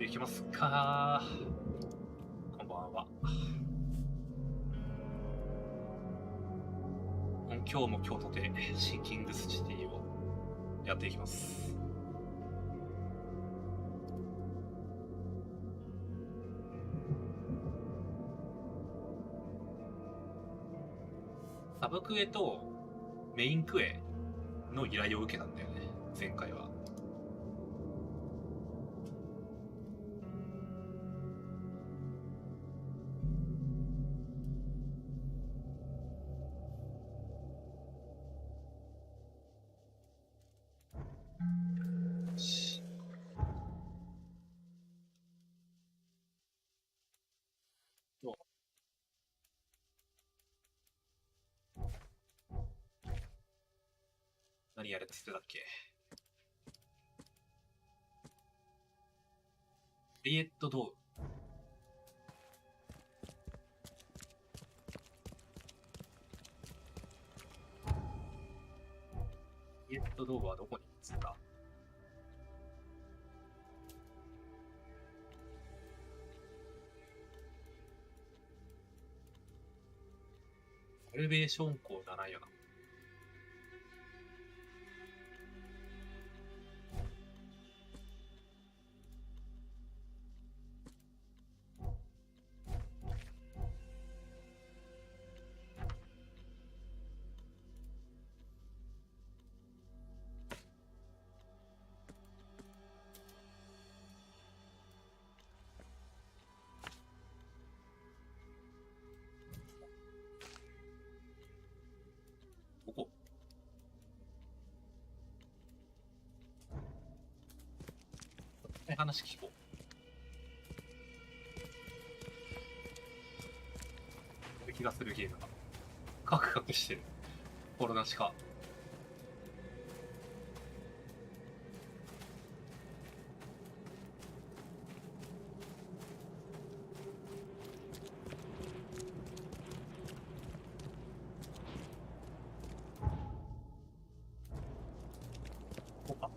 いきますか。こんばんは。今日も今日とてシンキングスシティをやっていきます。サブクエとメインクエの依頼を受けたんだよね、前回は。何やれっつってたっけ。リエットドウ。リエットドウはどこにっつった？サルベーション校じゃないよな。ここ。話聞こう。気がするゲームがカクカクしてる。心なしか。こうか。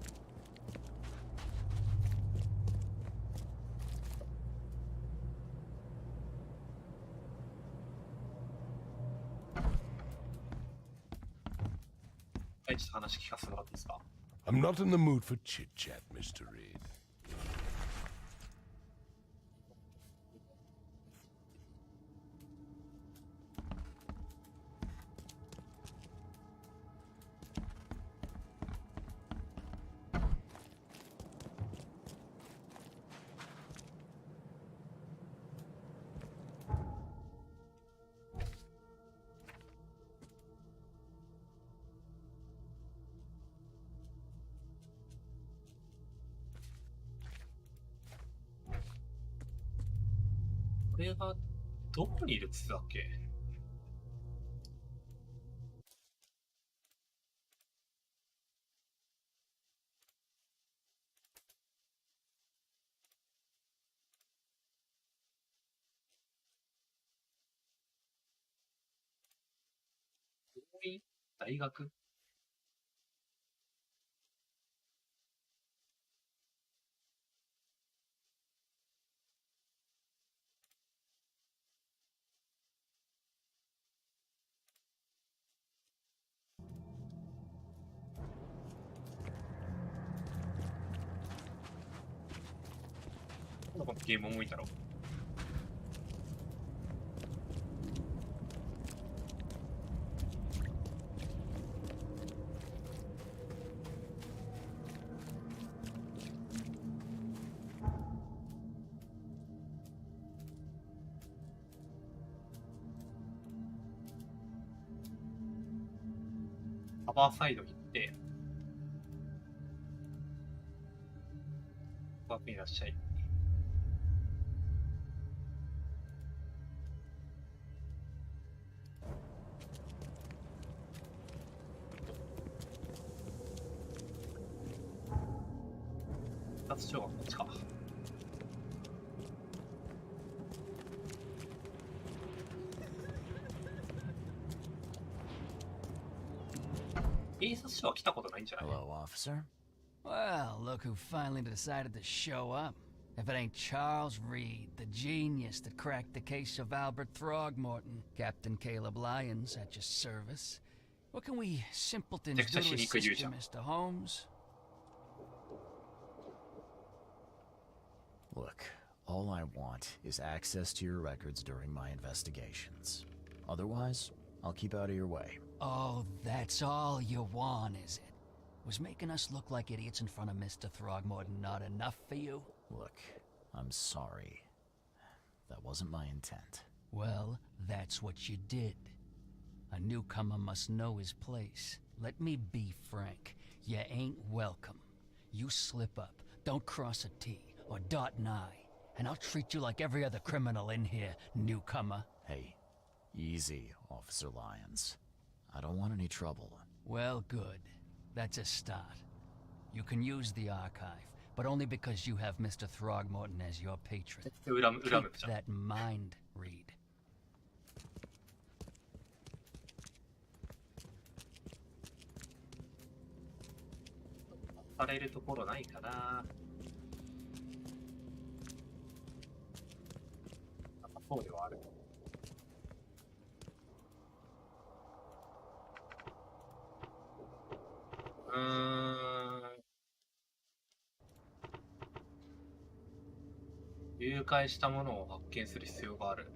はい、ちょっと話聞かせてもらっていいですか。I'm not in the mood for chit-chat, Mr. Reed. これがどこにいるっつってたっけ。病院？大学？このゲーム思いたろ。カバーサイドに行ってワープいらっしゃい。警察署がこっちか。警察署は来たことないんじゃない？ Hello, officer. Well, look who finally decided to show up. If it ain't Charles Reed, the genius that cracked the case of Albert Throgmorton, Captain Caleb Lyons at your service. What can we simpletons do to assist you, Mr. Holmes? Look, all I want is access to your records during my investigations. Otherwise, I'll keep out of your way. Oh, that's all you want, is it? Was making us look like idiots in front of Mr. Throgmorton not enough for you? Look, I'm sorry. That wasn't my intent. Well, that's what you did. A newcomer must know his place. Let me be frank. You ain't welcome. You slip up, don't cross a T or dot an I, and I'll treat you like every other criminal in here, newcomer. Hey, easy, Officer Lyons. I don't want any trouble. Well, good. That's a start. You can use the archive, but only because you have Mr. Throgmorton as your patron. Keep that in mind, Reed. されるところないかな。そうではある。誘拐したものを発見する必要がある。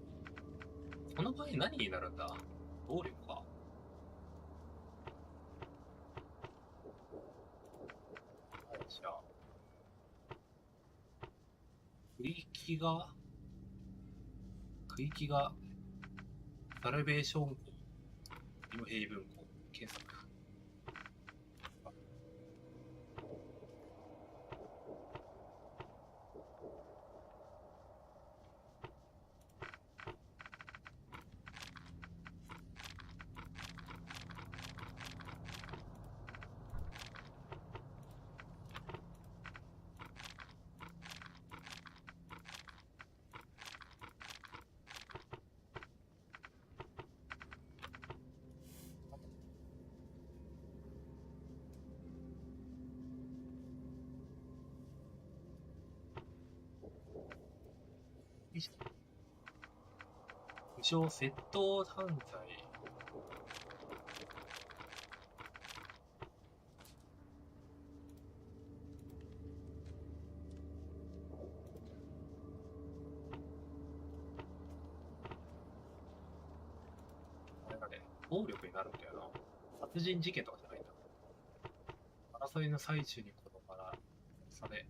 この場合何になるんだ？暴力か。じゃあ、区域がサルベーション校、今平文校検索。不詳窃盗犯罪。あれだね、暴力になるんだよな。殺人事件とかじゃないんだ。争いの最中に子供からされ。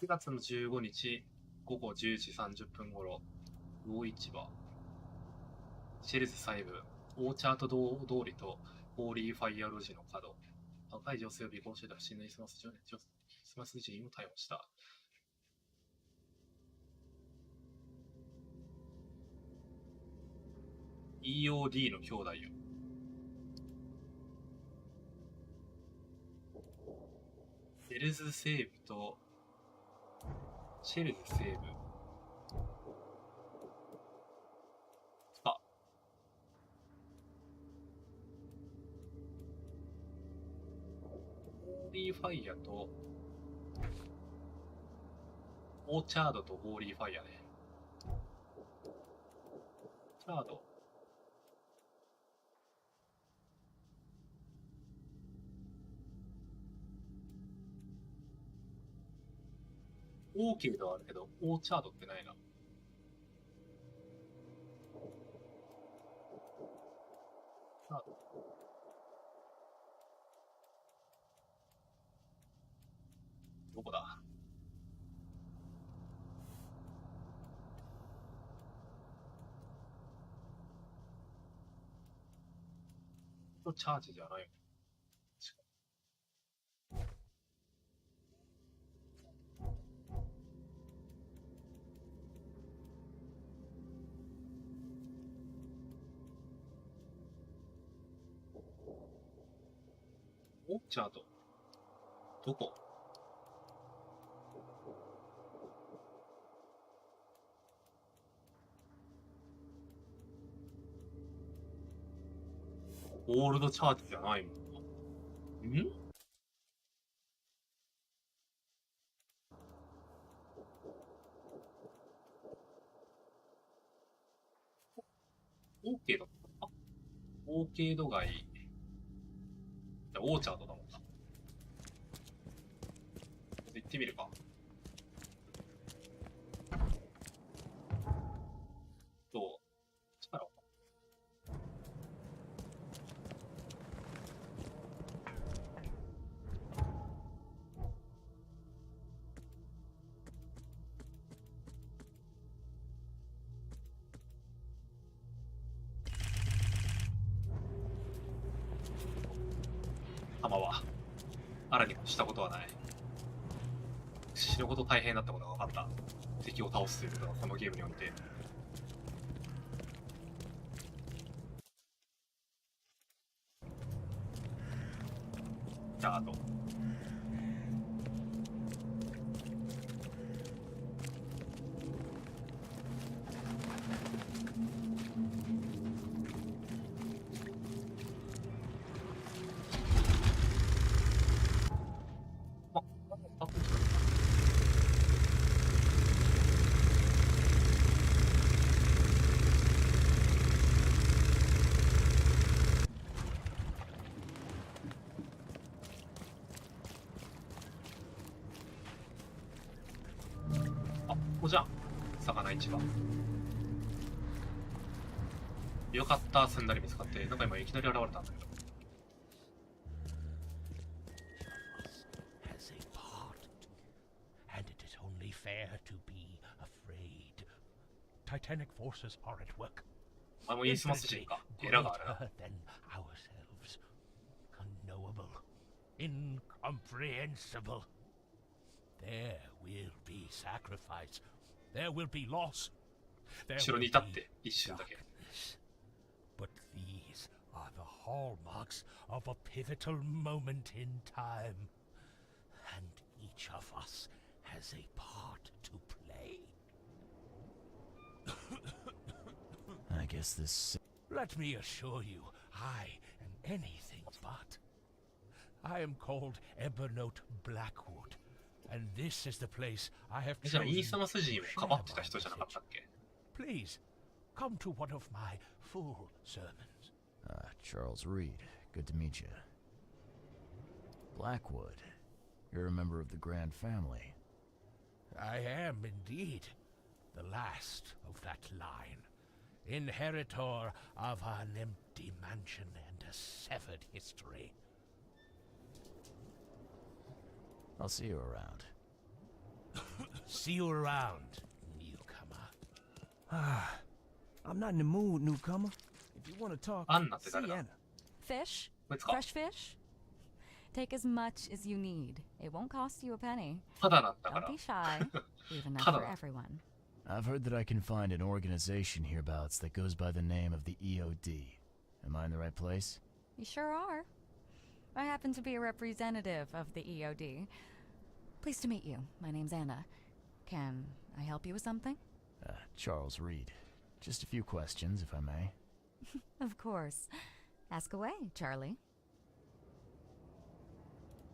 4月の15日午後10時30分頃、魚市場、シェルズ細部、オーチャート通りとホーリーファイア路地の角、若い女性を尾行していた不審なスマス人員を逮捕した。EOD の兄弟よ。シェルズ西部とシェルズ西部か。ホーリーファイアとオーチャードとホーリーファイアね。オーチャードオーケードはあるけど、オーチャードってないな。どこだ？チャージじゃないよ。オーチャードどこ？オールドチャーチじゃないもん。んオーケード、あ、オーケード街。じゃあ、オーチャードだもんな。行ってみるか。どう力弾はあらにもしたことはない。死ぬほど大変だったことが分かった。敵を倒すということはこのゲームにおいて。じゃあ、あと。ここじゃん。魚市場。よかった、すんなり見つかって。なんか今いきなり現れたんだけど。Has a part, and it is only fair to be afraid. Titanic forces are at work. お前もイースマス人か。エラがあるな。 Greater than ourselves. Unknowable. Incomprehensible. There will be sacrifice. There will be loss. There 後ろ will に be 立って一瞬だけ。 darkness. But these are the hallmarks of a pivotal moment in time. And each of us has a part to play. I guess this. Let me assure you, I am anything but. I am called Evernote Blackwood, and this is the place I have じゃあ、イー chosen スマス人をかばってた人じゃなかったっけ？ Please, come to one of my full sermons. Charles Reed. Good to meet you. Blackwood. You're a member of the Grand family. I am indeed the last of that line, inheritor of an empty mansion and a severed history. I'll see you around. See you around, newcomer. I'm not in the mood, newcomer. If you want to talk, アンナって see 誰だ？ Anna. Fish? こいつか？ Fresh fish? Take as much as you need. It won't cost you a penny. ただなんだか Don't ら。 be shy. We've enough Tada. for everyone. I've heard that I can find an organization hereabouts that goes by the name of the EOD. Am I in the right place? You sure are. I happen to be a representative of the EOD. Pleased to meet you. My name's Anna. Can I help you with something? Charles Reed. Just a few questions, if I may. Of course. Ask away, Charlie.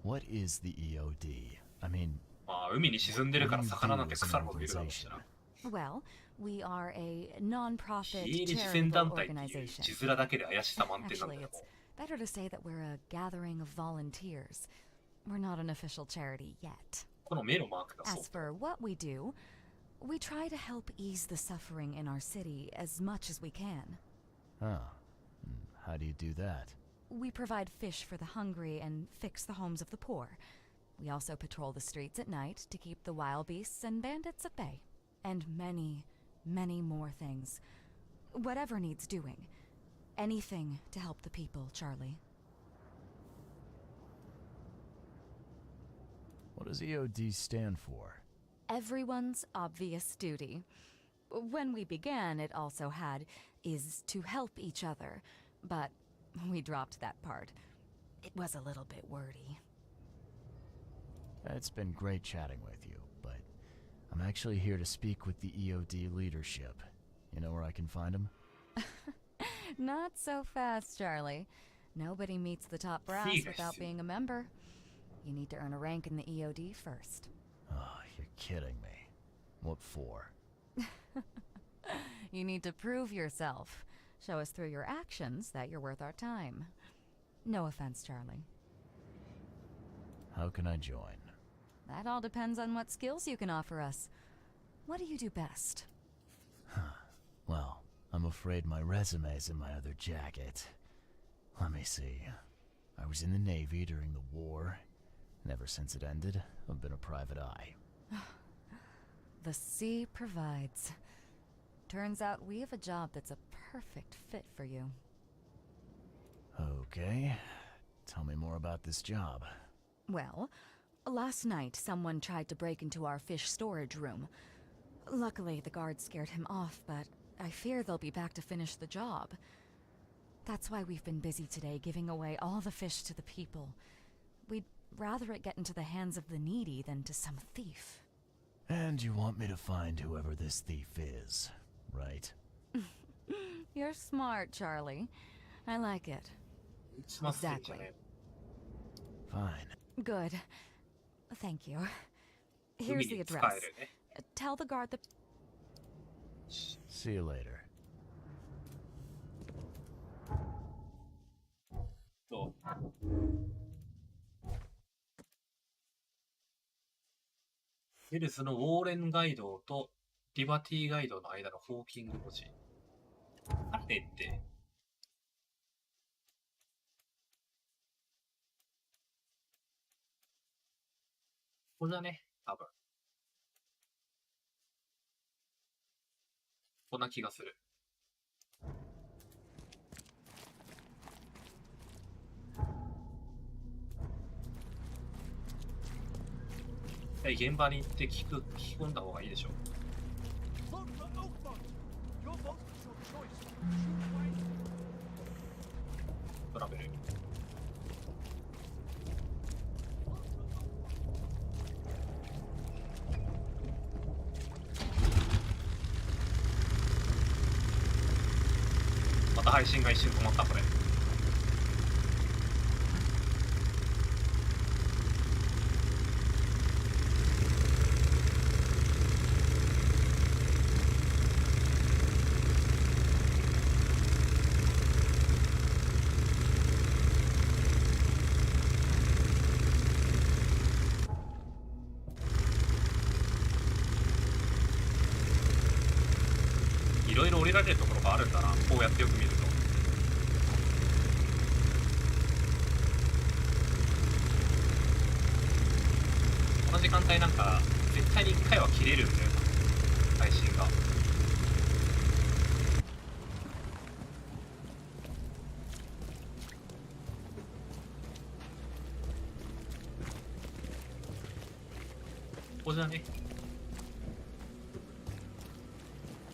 What is the EOD? I mean, まあ、海に沈んでるから魚なんて腐るほどいるだろうしな。 Well, we are a non-profit 非営利慈 charitable 善団体っていう organization. 字面だけで怪しさ満点なんだ Actually, け it's ど。 better to say that we're a gathering of volunteers. We're not an official charity yet. この目のマークがそう As。for what we do, we try to help ease the suffering in our city as much as we can. Huh. How do you do that? We provide fish for the hungry and fix the homes of the poor. We also patrol the streets at night to keep the wild beasts and bandits at bay. And many, many more things. Whatever needs doing. Anything to help the people, Charlie. What does EOD stand for? Everyone's obvious duty. When we began, it also had is to help each other, but we dropped that part. It was a little bit wordy. It's been great chatting with you, but I'm actually here to speak with the EOD leadership. You know where I can find them? Not so fast, Charlie. Nobody meets the top brass without being a member. You need to earn a rank in the EOD first. Oh, you're kidding me. What for? You need to prove yourself. Show us through your actions that you're worth our time. No offense, Charlie. How can I join? That all depends on what skills you can offer us. What do you do best? Well, I'm afraid my resume's in my other jacket. Let me see. I was in the Navy during the war, and ever since it ended, I've been a private eye. The sea provides. Turns out we have a job that's a perfect fit for you. Okay. Tell me more about this job. Well, last night someone tried to break into our fish storage room. Luckily, the guards scared him off, but I fear they'll be back to finish the job. That's why we've been busy today giving away all the fish to the people. We'd rather it get into the hands of the needy than to some thief. And you want me to find whoever this thief is, right? You're smart, Charlie. I like it. Exactly. Fine. Good. Thank you. Here's the address. Tell the guard the... See you later. ヘルスのウォーレン街道とリバティ街道の間のホーキング路地。あれって。ここじゃね、多分。こんな気がする。現場に行って聞き込んだ方がいいでしょう。トラベル。また配信が一瞬止まったこれ。いろいろ降りられるところがあるんだな、こうやってよく見ると。この時間帯なんか絶対に1回は切れるんだよな、配信が。ここじゃね。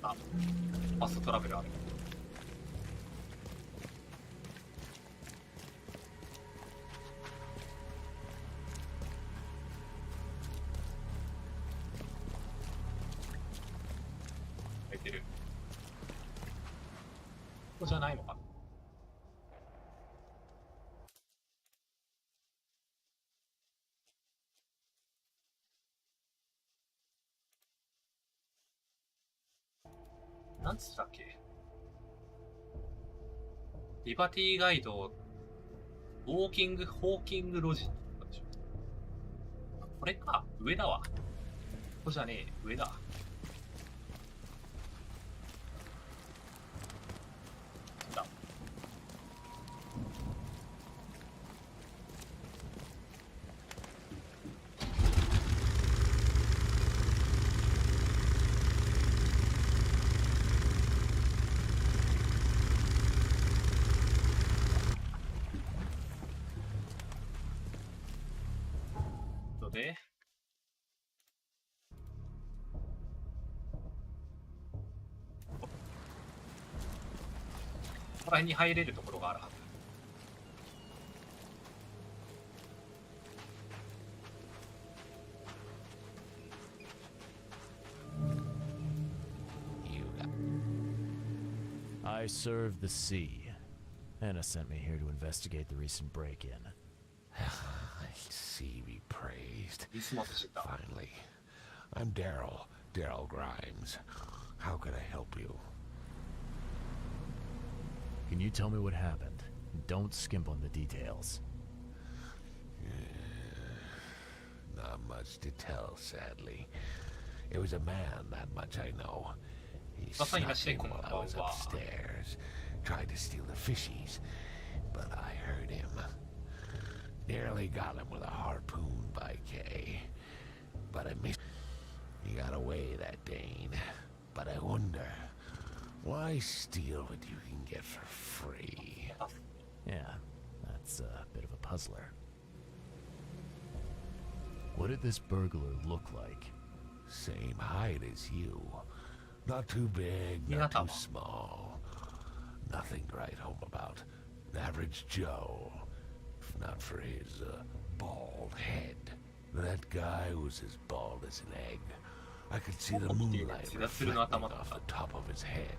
あ、ファストトラベルある。空いてる。ここじゃないのかな。なんつったっけ？リバティ街道、ホーキング路地。これか、上だわ。ここじゃねえ、上だ。だ。でここら辺に入れるところがあるはず。I serve the sea. Anna sent me here to investigate the recent break-in. See me praised. ミスマスしてた。 Finally. I'm Daryl Grimes. How can I help you? Can you tell me what happened? Don't skimp on the details. Not much to tell, sadly. It was a man, that much I know. He snuck in while I was upstairs, tried to steal the fishies, but I heard him. Nearly got him with a harpoon by Kay, but I missed. He got away, that Dane. But I wonder, why steal what you can get for free? Yeah, that's a bit of a puzzler. What did this burglar look like? Same height as you. Not too big, not too small. Nothing to write home about. An average Joe. If not for his bald head. That guy was as bald as an egg. I could see the moonlight reflecting off the top of his head.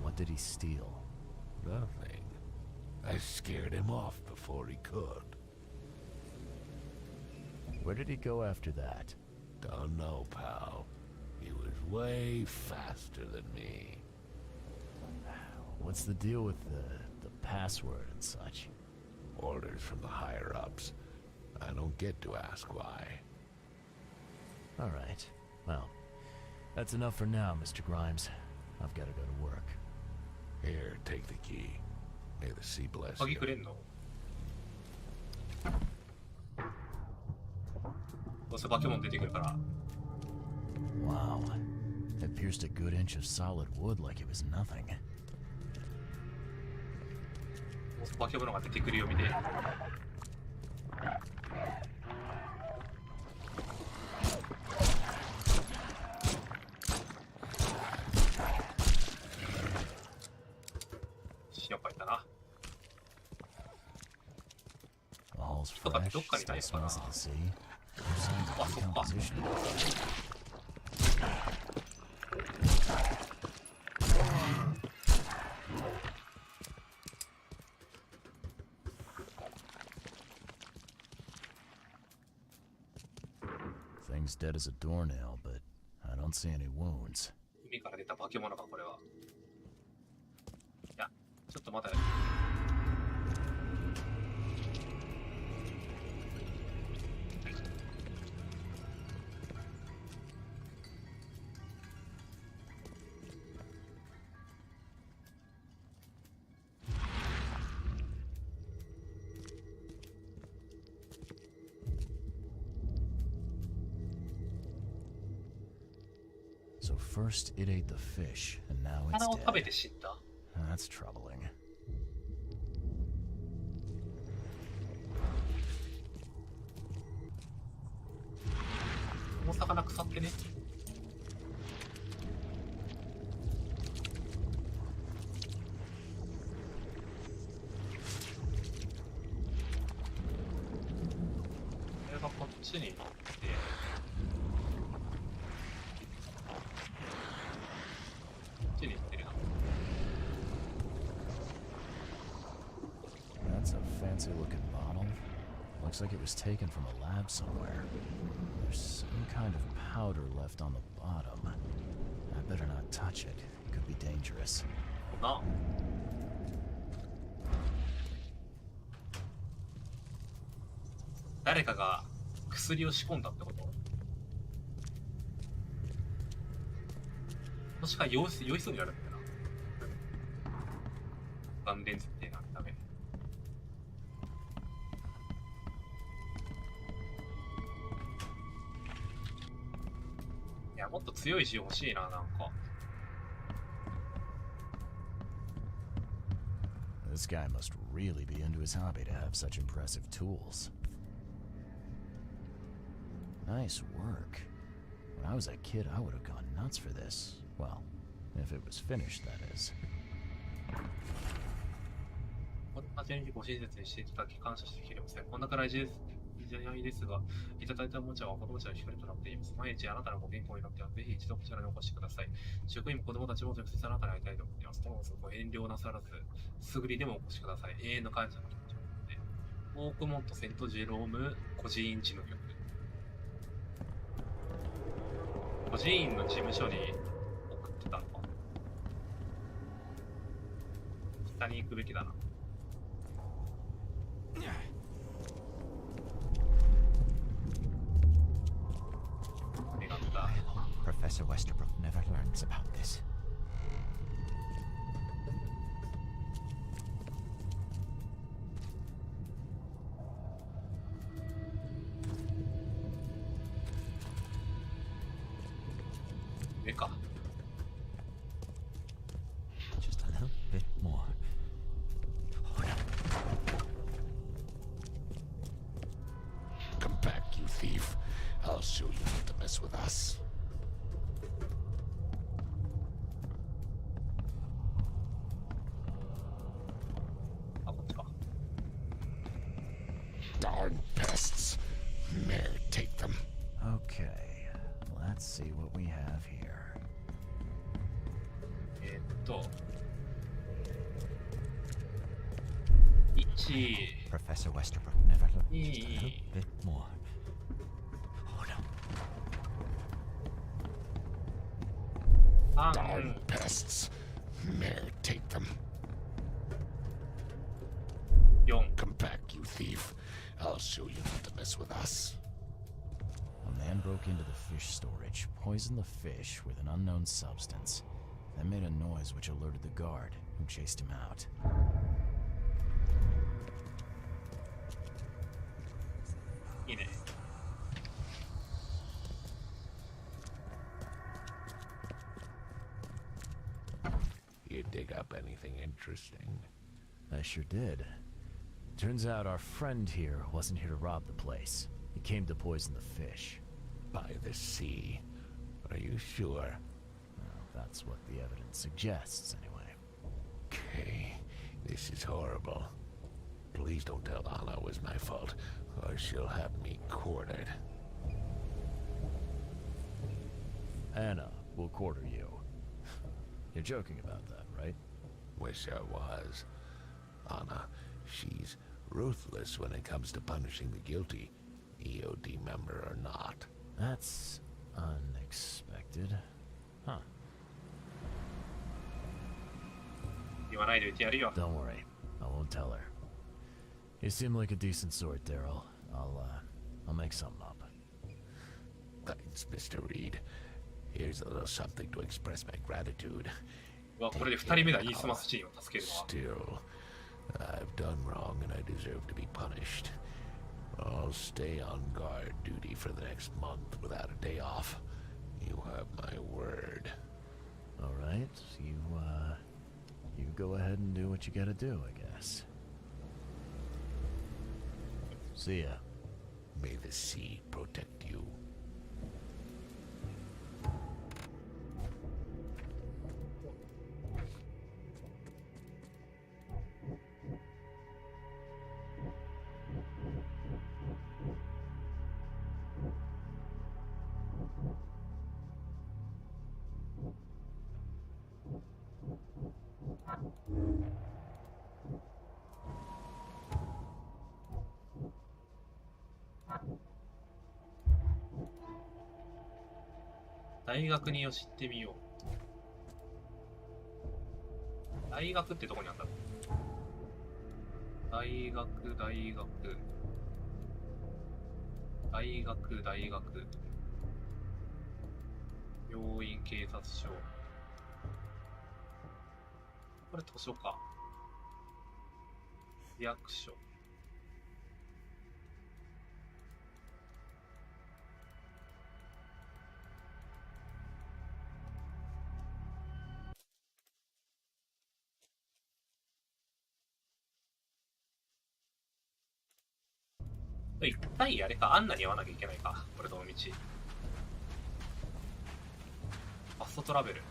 What did he steal? Nothing. I scared him off before he could. Where did he go after that? Don't know, pal. He was way faster than me. What's the deal with the password and such? Orders from the higher-ups. I don't get to ask why. All right. Well, that's enough for now, Mr. Grimes. I've got to go to work. Here, take the key. May the sea bless 鍵 you. くれんの？どうせ化け物出てくるから。 Wow. It pierced a good inch of solid wood like it was nothing. どうせ化け物が出てくるよみたいな。やっぱりだな。 The hall's とかってどっ fresh, かにない still かな。 smells of the sea. No signs of あ、そっか。 decomposition. Thing's dead as a doornail, but I don't see any wounds. 海から出た化け物かこれは。いや、ちょっとまだ。So first it ate the fish, and now it's 魚を食べ dead. て死んだ。 That's troubling. お魚腐ってね。これがこっちに行って。 That's a fancy-looking bottle. Looks like it was taken from a lab somewhere. There's some kind of powder left on the bottom. I better not touch it. It could be dangerous. な。誰かが薬を仕込んだってこと？もしか酔いそうになるんだよな。眼レンズってなるために。いや、もっと強い字欲しいな、なんか。 This guy must really be into his hobby to have such impressive tools. Nice work. When I was a kid, I would have gone nuts for this. Well, if it was finished, that is. こんな順にご親切にしていただき感謝してきてますね。こんなくらいです。時代ですが、いただいたおもちゃは子供たちの光となっています。毎日あなたのご健康になっては、ぜひ一度こちらにお越しください。職員も子供たちも直接あなたに会いたいと思っています。どうぞご遠慮なさらず、すぐにでもお越しください。永遠の感謝の気持ちを持って。オークモント・セント・ジェローム・孤児院地の曲。孤児院の事務所に送ってたのか。北に行くべきだな。Professor Westerbrook never learns about this. 上か。Just a little bit more. Come back, you thief. I'll show you not to mess with us. あ、こっちか。Darn pests. Mayor, take them. Okay, let's see what we have here. 1 Professor Westerbrook never learned. Just a little bit more. Darn pests. Mayor, take them. 4 Come back, you thief. I'll show you not to mess with us. A man broke into the fish storage, poisoned the fish with an unknown substance, then made a noise which alerted the guard, who chased him out. You dig up anything interesting? I sure did. Turns out our friend here wasn't here to rob the place. He came to poison the fish. By the sea. Are you sure? Well, that's what the evidence suggests, anyway. Okay. This is horrible. Please don't tell Anna it was my fault, or she'll have me quartered. Anna will quarter you. You're joking about that, right? Wish I was. Anna, she's ruthless when it comes to punishing the guilty, EOD member or not. That's unexpected. Huh. 言わないで言ってやるよ。 Don't worry. I won't tell her. You seem like a decent sort, Daryl. I'll make something up. Thanks, Mr. Reed. Here's a little something to express my gratitude. うわ、これで2人目だ、イースマスチーンを助けるのは。 Still, I've done wrong and I deserve to be punished. I'll stay on guard duty for the next month without a day off. You have my word. All right. You go ahead and do what you gotta do, I guess. See ya. May the sea protect you. 大学にを知ってみよう。大学ってどこにあったの？大学。病院、警察署。これ図書か。市役所。一体あれか、アンナに会わなきゃいけないか、これの道。ファストトラベル。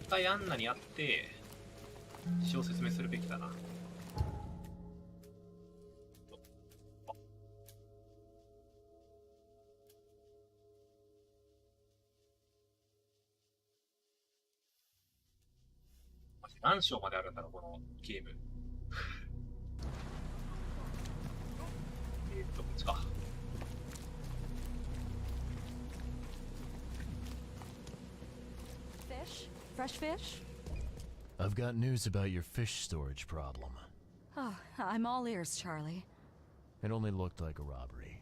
対アンナに会って詩を説明するべきだな。何章まであるんだろうこのゲーム。こっちか。Fish? Fresh fish? I've got news about your fish storage problem. Oh, I'm all ears, Charlie. It only looked like a robbery.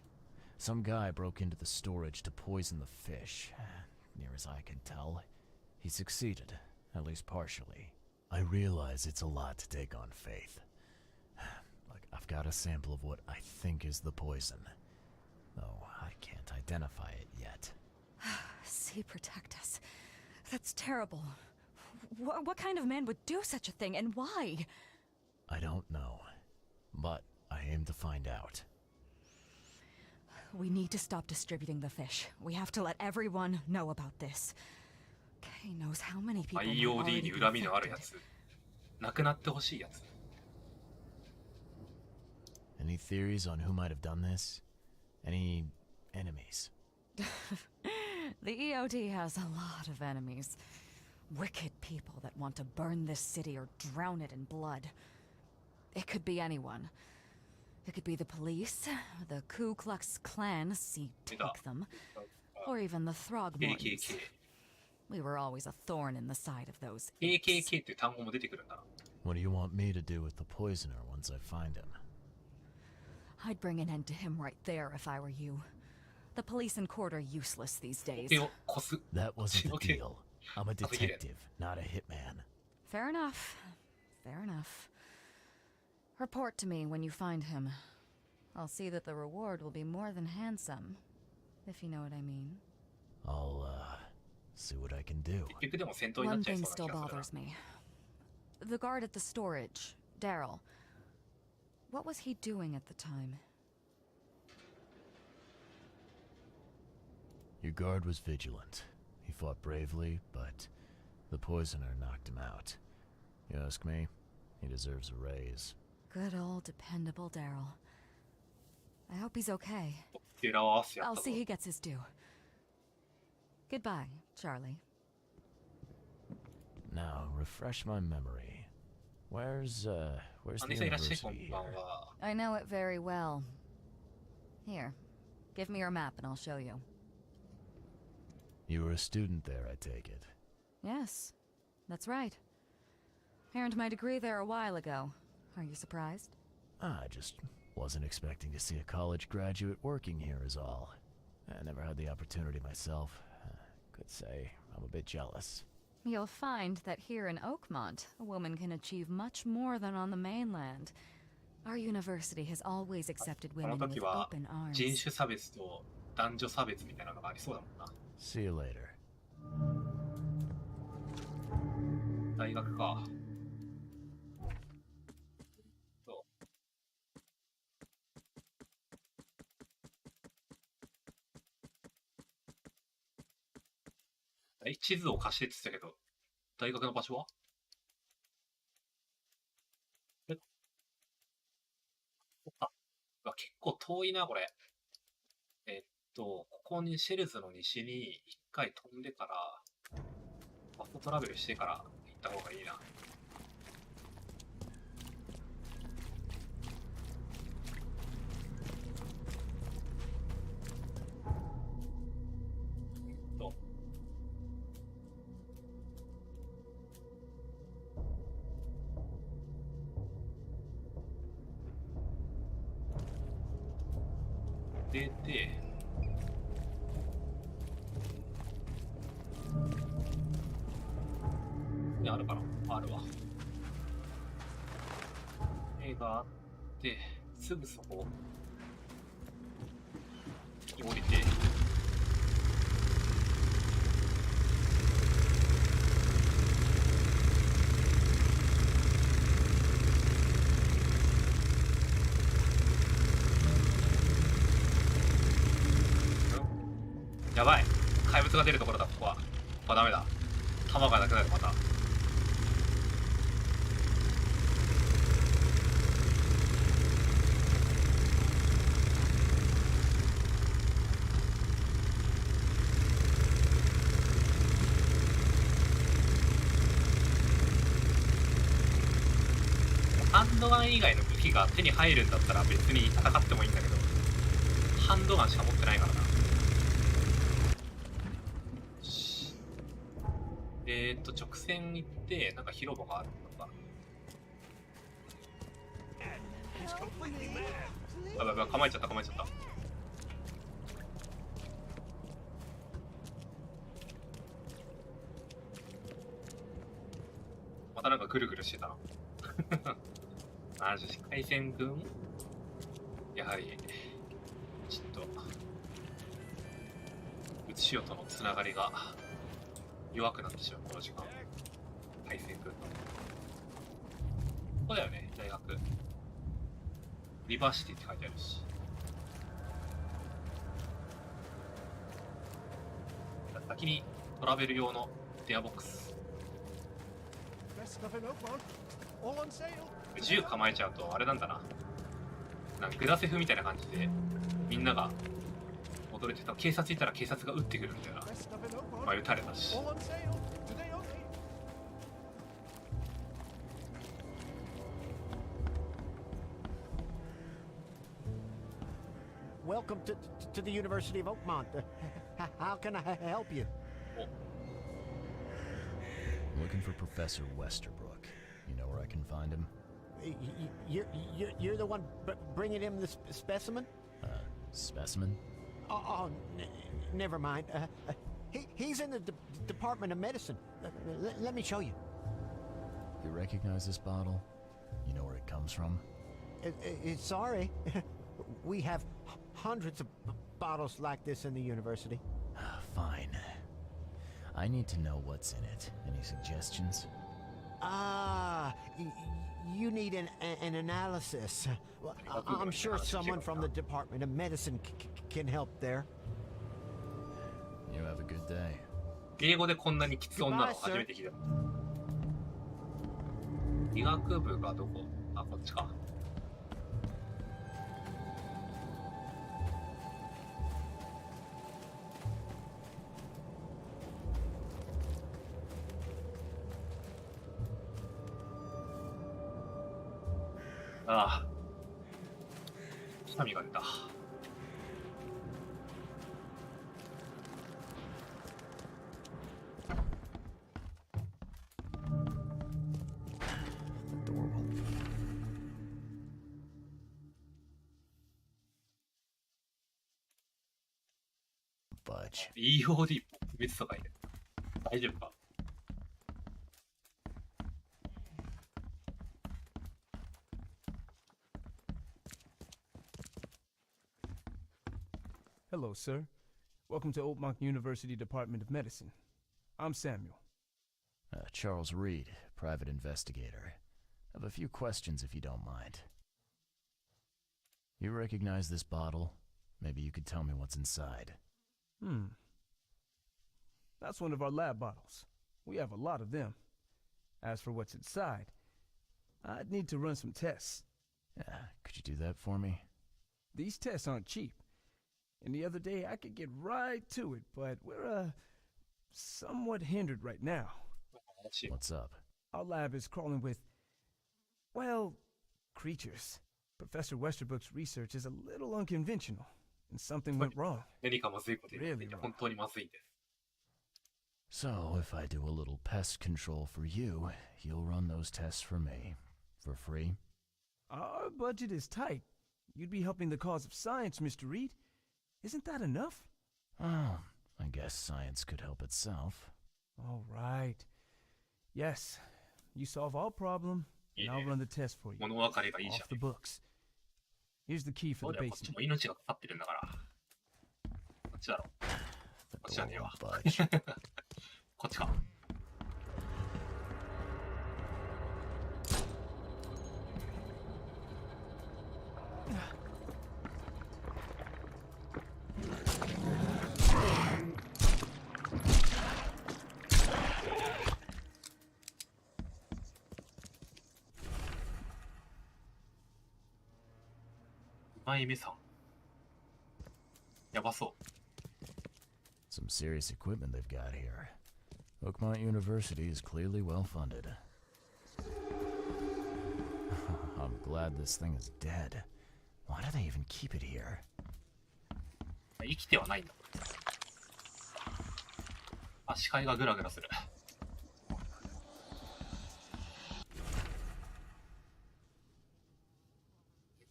Some guy broke into the storage to poison the fish. Near as I can tell, he succeeded, at least partially. I realize it's a lot to take on faith. Look, I've got a sample of what I think is the poison, though I can't identify it yet. See, protect us. That's terrible. What kind of man would do such a thing, and why? I don't know, but I aim to find out. We need to stop distributing the fish. We have to let everyone know about this. Kay knows how many people have already IOD に恨みのあるやつ。亡くなってほしいやつ。Any theories on who might have done this? Any enemies? The EOD has a lot of enemies. Wicked people that want to burn this city or drown it in blood. It could be anyone. It could be the police, the Ku Klux Klan, see, take them, or even the Throgmortons. KKK。We were always a thorn in the side of those KKK っていう単語も出てくるんだな。What do you want me to do with the poisoner once I find him? I'd bring an end to him right there if I were you. The police in court are useless these days. 手をこす。 That wasn't the Okay. deal. I'm a detective, not a hitman. Fair enough. Fair enough. Report to me when you find him. I'll see that the reward will be more than handsome, if you know what I mean. I'll, see what I can do. 結局でも戦闘になっ One ちゃい thing そう still な気が bothers するな。 me. The guard at the storage, Daryl. What was he doing at the time? Your guard was vigilant. He fought bravely, but the poisoner knocked him out. You ask me, he deserves a raise. Good old dependable Daryl. I hope he's okay. 裏を合わせやっ I'll たぞ see he gets his due. Goodbye, Charlie. Now, refresh my memory. Where's the アニさんいらっしゃい、こ university んばん here? は。 I know it very well. Here, give me your map and I'll show you. You were a student there, I take it. Yes, that's right. I earned my degree there a while ago. Are you surprised? I just wasn't expecting to see a college graduate working here is all. I never had the opportunity myself. Could say I'm a bit jealous. You'll find that here in Oakmont, a woman can achieve much more than on the mainland. Our university has always accepted この women with 時は open arms. 人種差別と男女差別みたいなのがありそうだもんな。 See you later. 大学か。地図を貸してって言ってたけど、大学の場所は結構遠いな、これ。ここにシェルズの西に一回飛んでから、ファストトラベルしてから行った方がいいな。で、あるかな？あるわ。絵があって、すぐそこに降りて、やばい、怪物が出るところだ、ここは。あ、ダメだ。弾がなくなる、また。ドガン以外の武器が手に入るんだったら別に戦ってもいいんだけど、ハンドガンしか持ってないからな。直線行ってなんか広場があるのか。あ、やばい、構えちゃった。またなんかぐるぐるしてたな。マジ海鮮軍、やはりちょっとうつしよとのつながりが弱くなってしまうこの時間。海鮮軍のここだよね、大学リバーシティって書いてあるし。先にトラベル用のデアボックス。銃構えちゃうとあれなんだな、なんかグラセフみたいな感じでみんなが踊れてた、警察いたら警察が撃ってくるみたいな。まあ撃たれたし。Welcome to the University of Oakmont. How can I help you? Looking for Professor Westerbrook. You know where I can find him? You're the one bringing him the specimen? Specimen? Oh, never mind. He's in the Department of Medicine. Let me show you. You recognize this bottle? You know where it comes from? Sorry. We have hundreds of bottles like this in the university. Fine. I need to know what's in it. Any suggestions? You need an analysis. Well, I'm sure someone from the Department of Medicine can help there. You have a good day. 英語でこんなにきつ音なの初めて聞いた。医学部がどこ？あ、こっちか。ああ、くしゃみが出た。EOD 別とかいる。大丈夫か？ Hello, sir. Welcome to Oakmont University Department of Medicine. I'm Samuel. Charles Reed, private investigator. I have a few questions if you don't mind. You recognize this bottle? Maybe you could tell me what's inside. That's one of our lab bottles. We have a lot of them. As for what's inside, I'd need to run some tests. Could you do that for me? These tests aren't cheap. And the other day I could get right to it, but we're, somewhat hindered right now. What's up? Our lab is crawling with, well, creatures. Professor Westerbrook's research is a little unconventional, and something went wrong. Really wrong. So, if I do a little pest control for you, you'll run those tests for me. For free? Our budget is tight. You'd be helping the cause of science, Mr. Reed. Isn't that enough? Oh, I guess science could help itself. All right. Yes, you solve all problem, and I'll run the test for you. Off the books. Here's the key for the basement. こっちだろ。こっちじゃねえわ。こっちか。枚目さん。やばそう。Some serious equipment they've got here. Oakmont University is clearly well funded. I'm glad this thing is dead. Why do they even keep it here? 生きてはないんだ。あ、視界がグラグラする。エ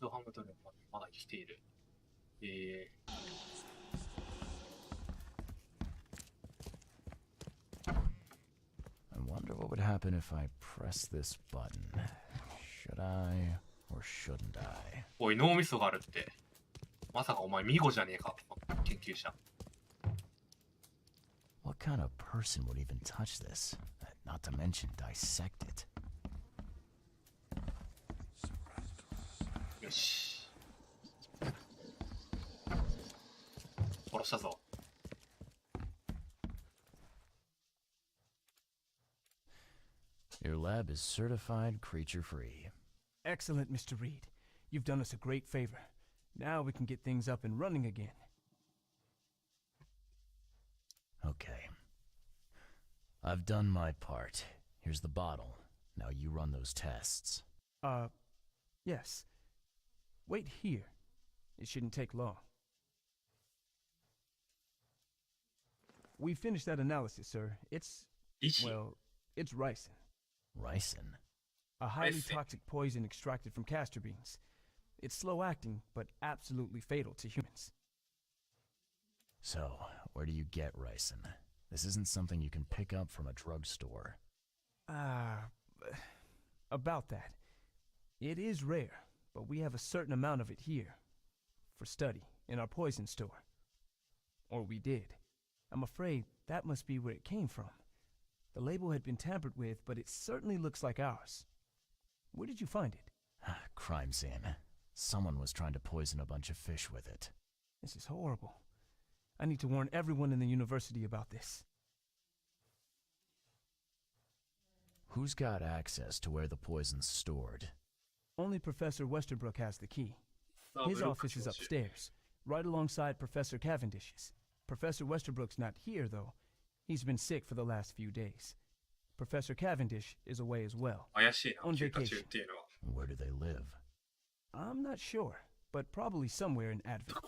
ドハムドルはまだ生きている。I wonder what would happen if I press this button. Should I or shouldn't I? おい、脳みそがあるって。まさかお前ミゴじゃねえか、研究者。What kind of person would even touch this? Not to mention dissect it. よし。殺したぞ。Your lab is certified creature-free. Excellent, Mr. Reed. You've done us a great favor. Now we can get things up and running again. Okay. I've done my part. Here's the bottle. Now you run those tests. Yes. Wait here. It shouldn't take long. We finished that analysis, sir. It's... well, it's ricin. Ricin? A highly toxic poison extracted from castor beans. It's slow-acting, but absolutely fatal to humans. So, where do you get ricin? This isn't something you can pick up from a drugstore. About that. It is rare, but we have a certain amount of it here. For study, in our poison store. Or we did. I'm afraid that must be where it came from. The label had been tampered with, but it certainly looks like ours. Where did you find it? Crime scene. Someone was trying to poison a bunch of fish with it. This is horrible. I need to warn everyone in the university about this. Who's got access to where the poison's stored? Only Professor Westerbrook has the key. His office is upstairs, right alongside Professor Cavendish's. Professor Westerbrook's not here, though. He's been sick for the last few days. Professor Cavendish is away as well, on vacation. Where do they live? I'm not sure, but probably somewhere in Advent.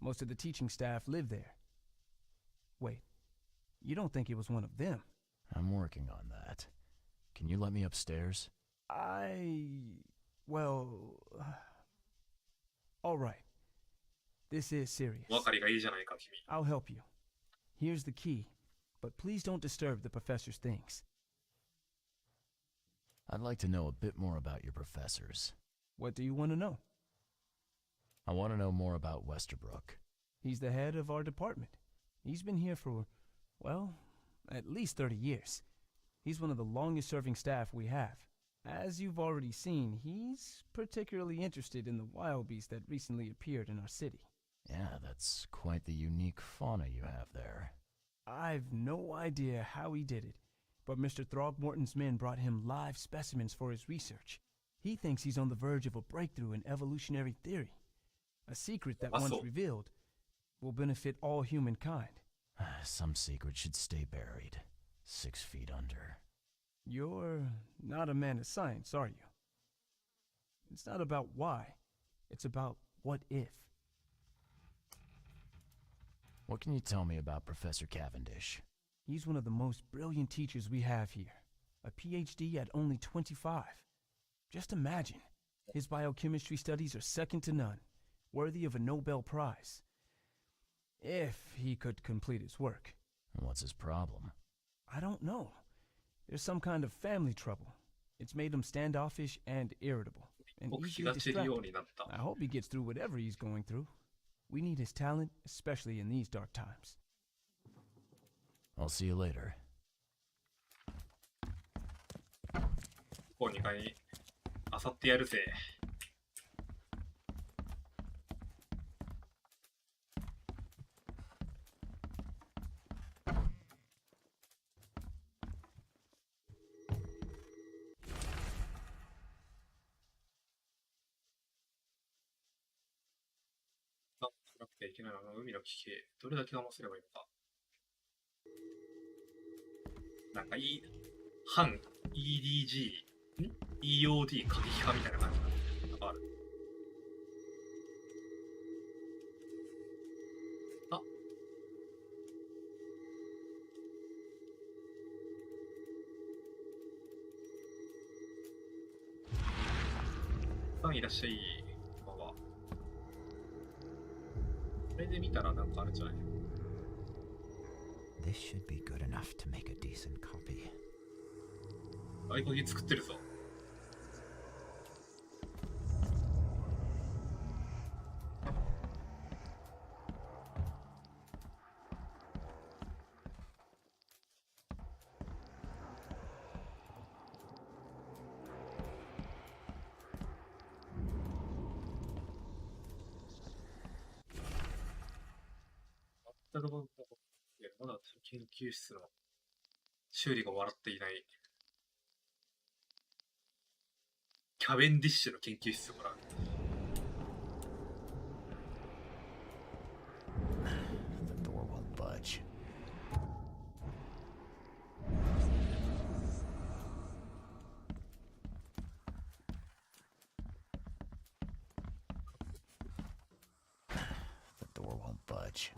Most of the teaching staff live there. Wait, you don't think it was one of them? I'm working on that. Can you let me upstairs? Well... all right. This is serious. I'll help you. Here's the key, but please don't disturb the professor's things. I'd like to know a bit more about your professors. What do you want to know? I want to know more about Westerbrook. He's the head of our department. He's been here for, well, at least 30 years. He's one of the longest-serving staff we have. As you've already seen, he's particularly interested in the wild beast that recently appeared in our city. Yeah, that's quite the unique fauna you have there. I've no idea how he did it, but Mr. Throgmorton's men brought him live specimens for his research. He thinks he's on the verge of a breakthrough in evolutionary theory. A secret that, once revealed, will benefit all humankind. Some secret should stay buried, 6 feet under. You're not a man of science, are you? It's not about why. It's about what if. What can you tell me about Professor Cavendish? He's one of the most brilliant teachers we have here. A PhD at only 25. Just imagine. His biochemistry studies are second to none, worthy of a Nobel Prize. If he could complete his work. What's his problem? I don't know. There's some kind of family trouble. It's made him standoffish and irritable, and easily distracted. I hope he gets through whatever he's going through. We need his talent, especially in these dark times. I'll see you later. ここ2階あさってやるぜ。なくてはいけないのは海の危機、どれだけ我慢すればいいのか。なんか反 EDG EOD 過激派みたいな感じがある。あ、さんいらっしゃい。こんばんは。これで見たらなんかあるんじゃない？ This should be good enough to make a decent copy. 合鍵作ってるぞ。全くまだ研究室の修理が終わっていない。キャベンディッシュの研究室をご覧。The door won't budge. The door won't budge.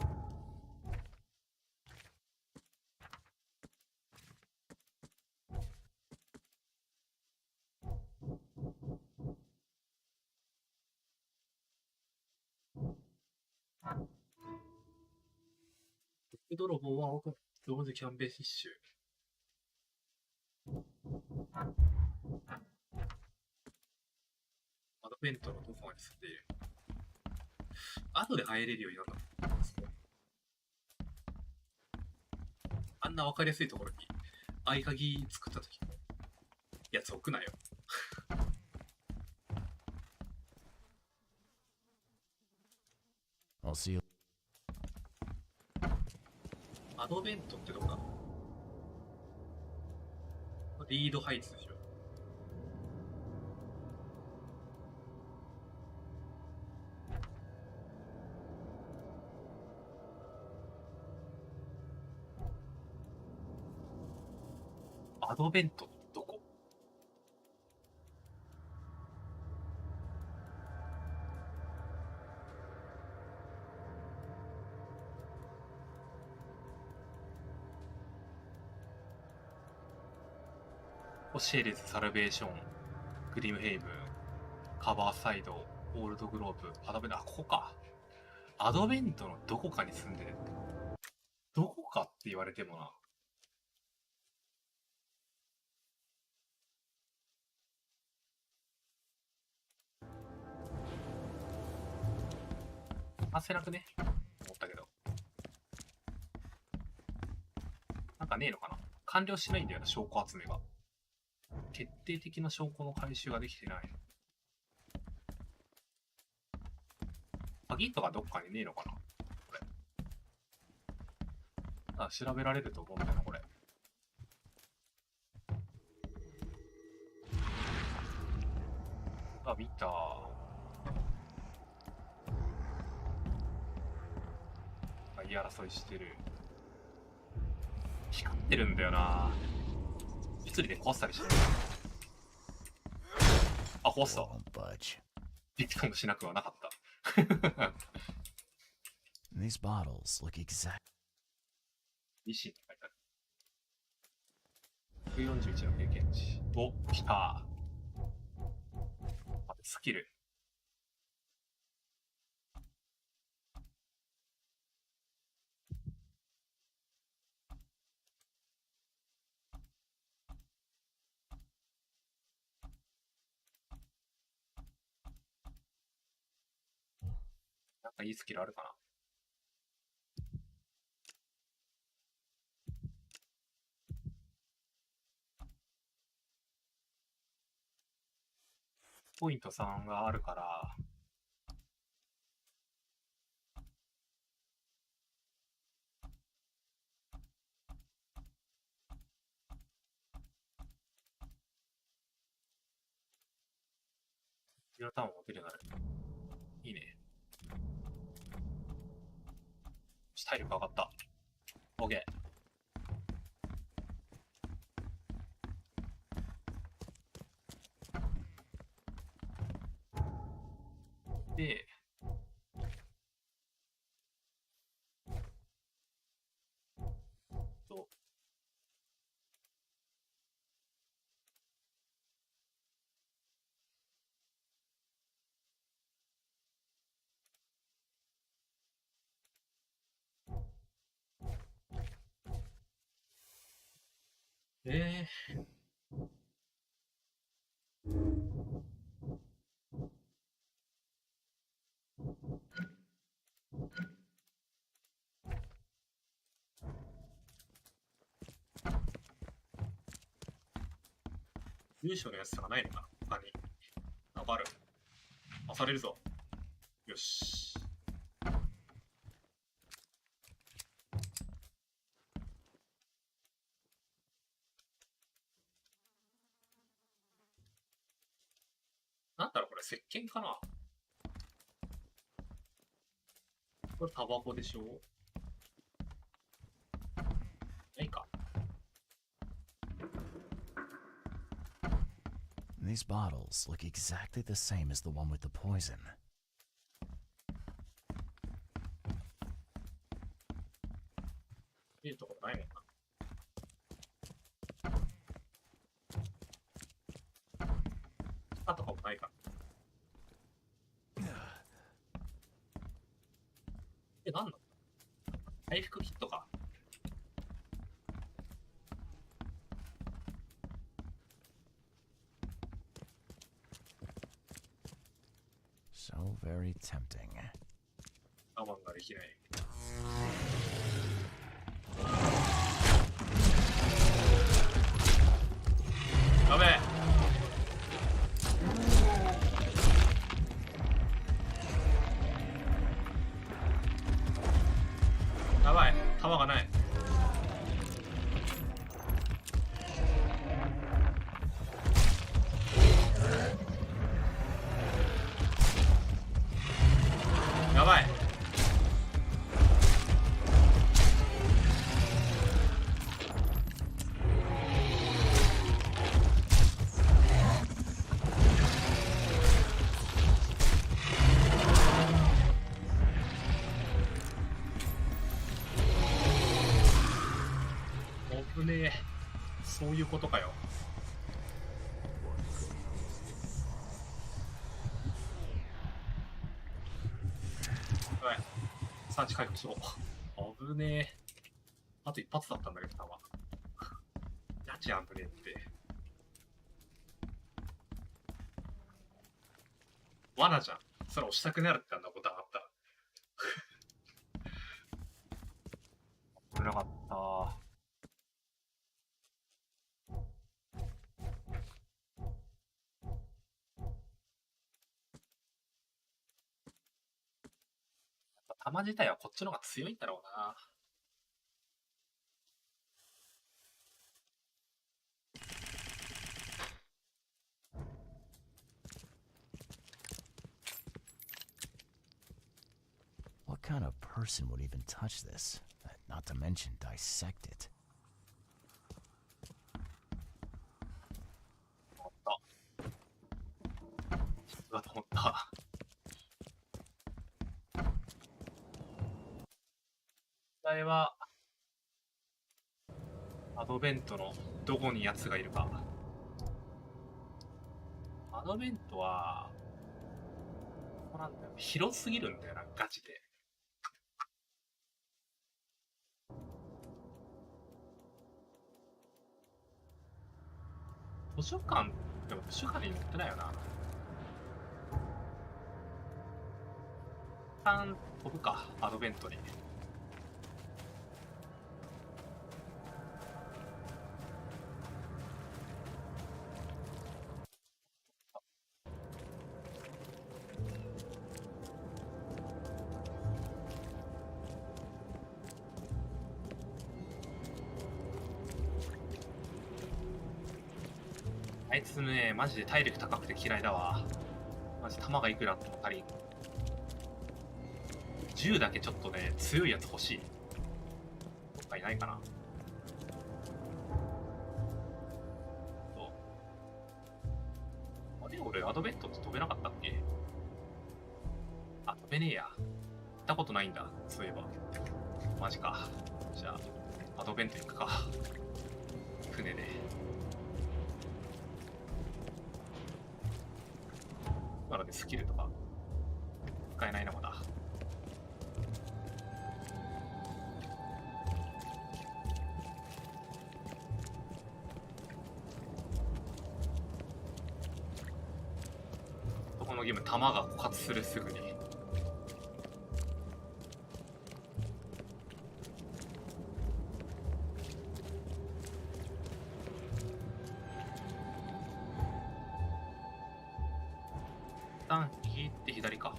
Big 泥棒は奥同時キャンベンディッシュ。アドベントのどこまで住んでいる。後で入れるようになった。あんな分かりやすいところに合鍵作った時のやつ置くなよ。I'll see you. アドベントってどこだ？リードハイツでしょ。アドベントどこ？シェーレズ、サルベーション、グリムヘイブン、カバーサイド、オールドグローブ、アドベント、あ、ここか。アドベントのどこかに住んでる。どこかって言われてもな。話せなくね思ったけど。なんかねえのかな。完了しないんだよな、証拠集めが。決定的な証拠の回収ができてない。鍵とかどっかにねえのかなこれ。あ、調べられると思うんだよな、これ。あ、見た。言い争いしてる。光ってるんだよな。物理で壊したりしてる。あ、壊した。びっくりもしなくはなかった。These bottles look exact. 維新って書いてある。141の経験値。お、来た。待って、スキル。なんかいいスキルあるかな。ポイント3があるから、ゼロターンを持てるようになる。いいね。体力上がった。OK。で、と、え住所のやつとかないのかな他に。なんかある。あ、されるぞ。よし。なんだろうこれ、石鹸かな。これタバコでしょ。ないか。These bottles look exactly the same as the one with the poison. いいところないのかな。あとかもないか。なんだ回復キットか。So very tempting. 我慢ができない。やべえ。やばい、弾がない。やばい。危ねえ。そういうことかよ。やばい。産地回復しよう。危ねえ。あと一発だったんだけど、弾。やち危ねえって。罠じゃん。それ押したくなるってあんなボタンあったら。危なかった。弾自体はこっちの方が強いんだろうな。What kind of person would even touch this? Not to mention dissect it. 思った。だと思った。問題はアドベントのどこに奴がいるか。アドベントはここなんだよ。広すぎるんだよな、ガチで。図書館でも図書館に載ってないよな。一旦飛ぶか、アドベントに。あいつね、マジで体力高くて嫌いだわ。マジ弾がいくらあっても足りん。銃だけちょっとね、強いやつ欲しい。どっかいないかな。あれ俺、アドベントって飛べなかったっけ？あ、飛べねえや。行ったことないんだ、そういえば。マジか。じゃあ、アドベント行くか。船で。なのでスキルとか使えないな、まだ。このゲーム、弾が枯渇する、すぐに。一旦引いて左か。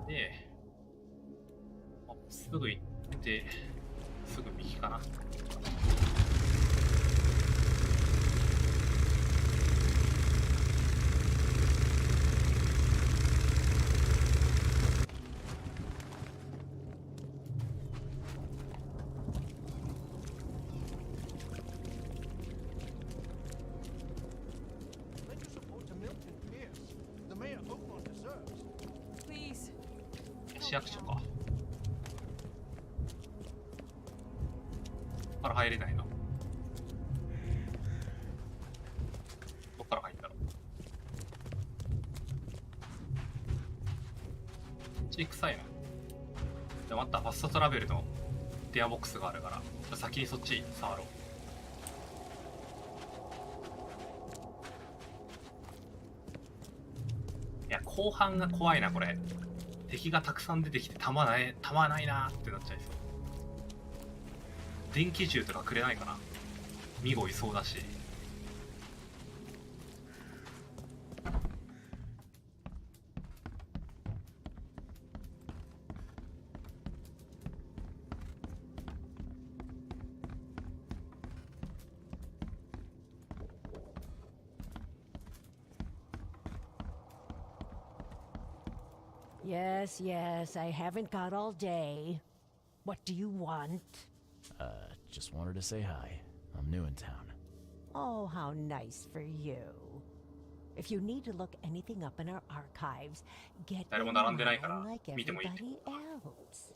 で、すぐ行って、すぐ右かな。市役所か。ここから入れないな。どっから入ったの？こっち臭いな。じゃあまたファストトラベルのデアボックスがあるから、先にそっち触ろう。いや、後半が怖いな、これ。敵がたくさん出てきて弾ないなーってなっちゃいそう。電気銃とかくれないかな。ミゴいそうだし。Yes, yes, I haven't got all day. What do you want? Just wanted to say hi. I'm new in town. Oh, how nice for you. If you need to look anything up in our archives, get in line like everybody else.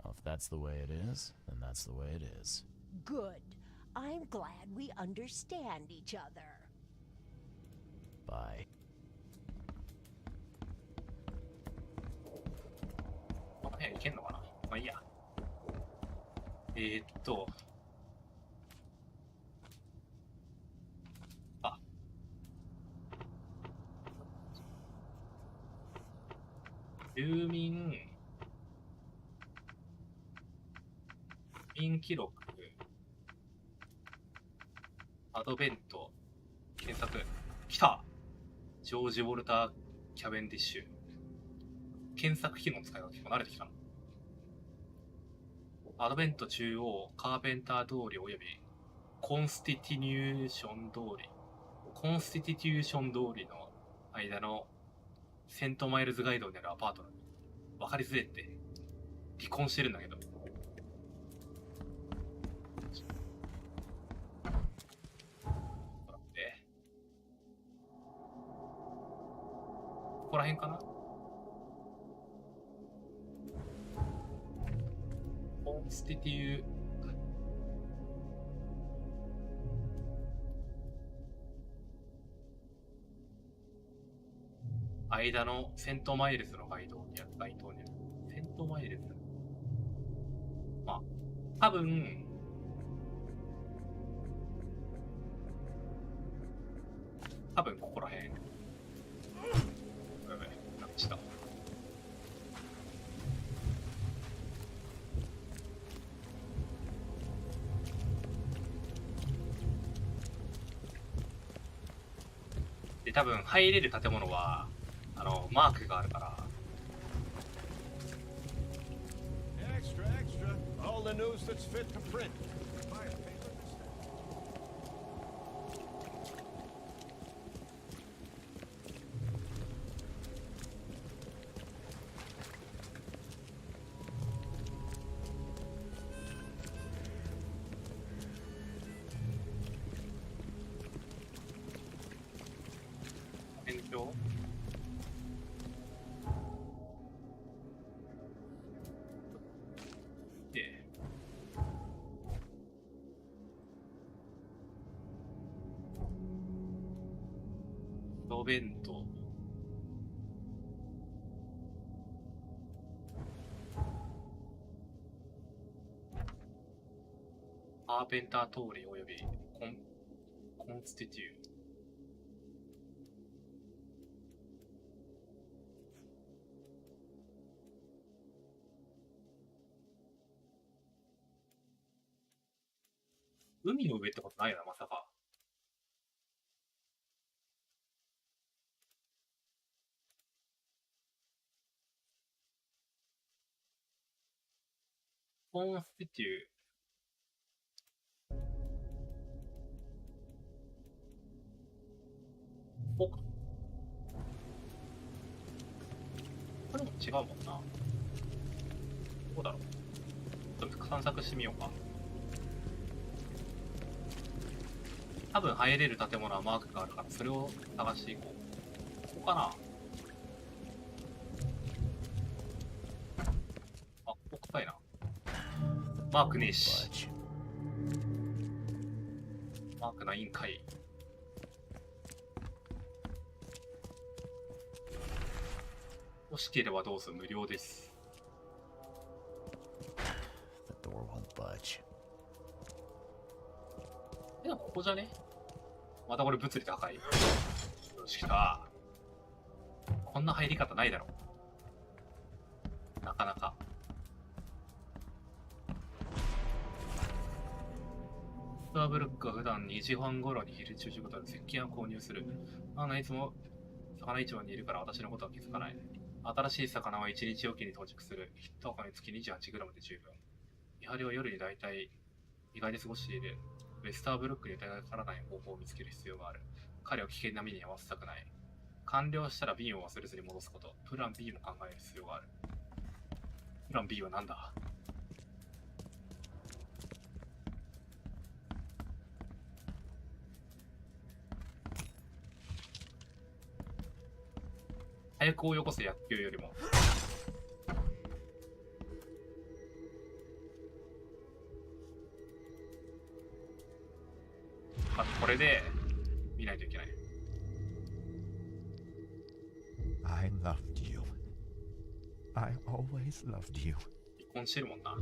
Well, if that's the way it is, then that's the way it is. Good. I'm glad we understand each other. Bye. この辺いけんのかな。まあいいや。あ。住民記録、アドベント、検索。来た！ジョージ・ウォルター・キャベンディッシュ。検索機能の使い方結構慣れてきたな。アドベント中央、カーペンター通りおよびコンスティテューション通りの間のセントマイルズ街道にあるアパート。わかりづれって。離婚してるんだけど。ここら辺かな。コンスティテュー間のセントマイルズの街灯にある。セントマイルズ、まあ多分ここら辺。なんかしたで、多分入れる建物はマークがあるから。Extra, extra. All the news that's fit to print. よ。で、お弁当。カーペンター通りおよびコンスティテュー。海の上ってことないよな、まさか。コンスティテュー。これも違うもんな。どこだろう。ちょっと散策してみようか。多分入れる建物はマークがあるから、それを探していこう。ここかな。あ、ここ臭いな。マークねえし。マークないんかい。欲しければどうぞ、無料です。The door won't budge. でもここじゃね？またこれ物理高い。よし、来た。こんな入り方ないだろ。なかなか。スターブルックは普段2時半頃に昼10時ごとに石鹸を購入する。いつも魚市場にいるから私のことは気づかない。新しい魚は1日おきに到着する。1箱につき 28g で十分。見張りは夜にだいたい意外に過ごしている。ウェスターブルックに疑いがかからない方法を見つける必要がある。彼を危険な目に遭わせたくない。完了したら瓶を忘れずに戻すこと。プラン B も考える必要がある。プラン B は何だ？早くをよこせ、野球よりも。まずこれで見ないといけない。I loved you. I always loved you. 離婚してるもんな。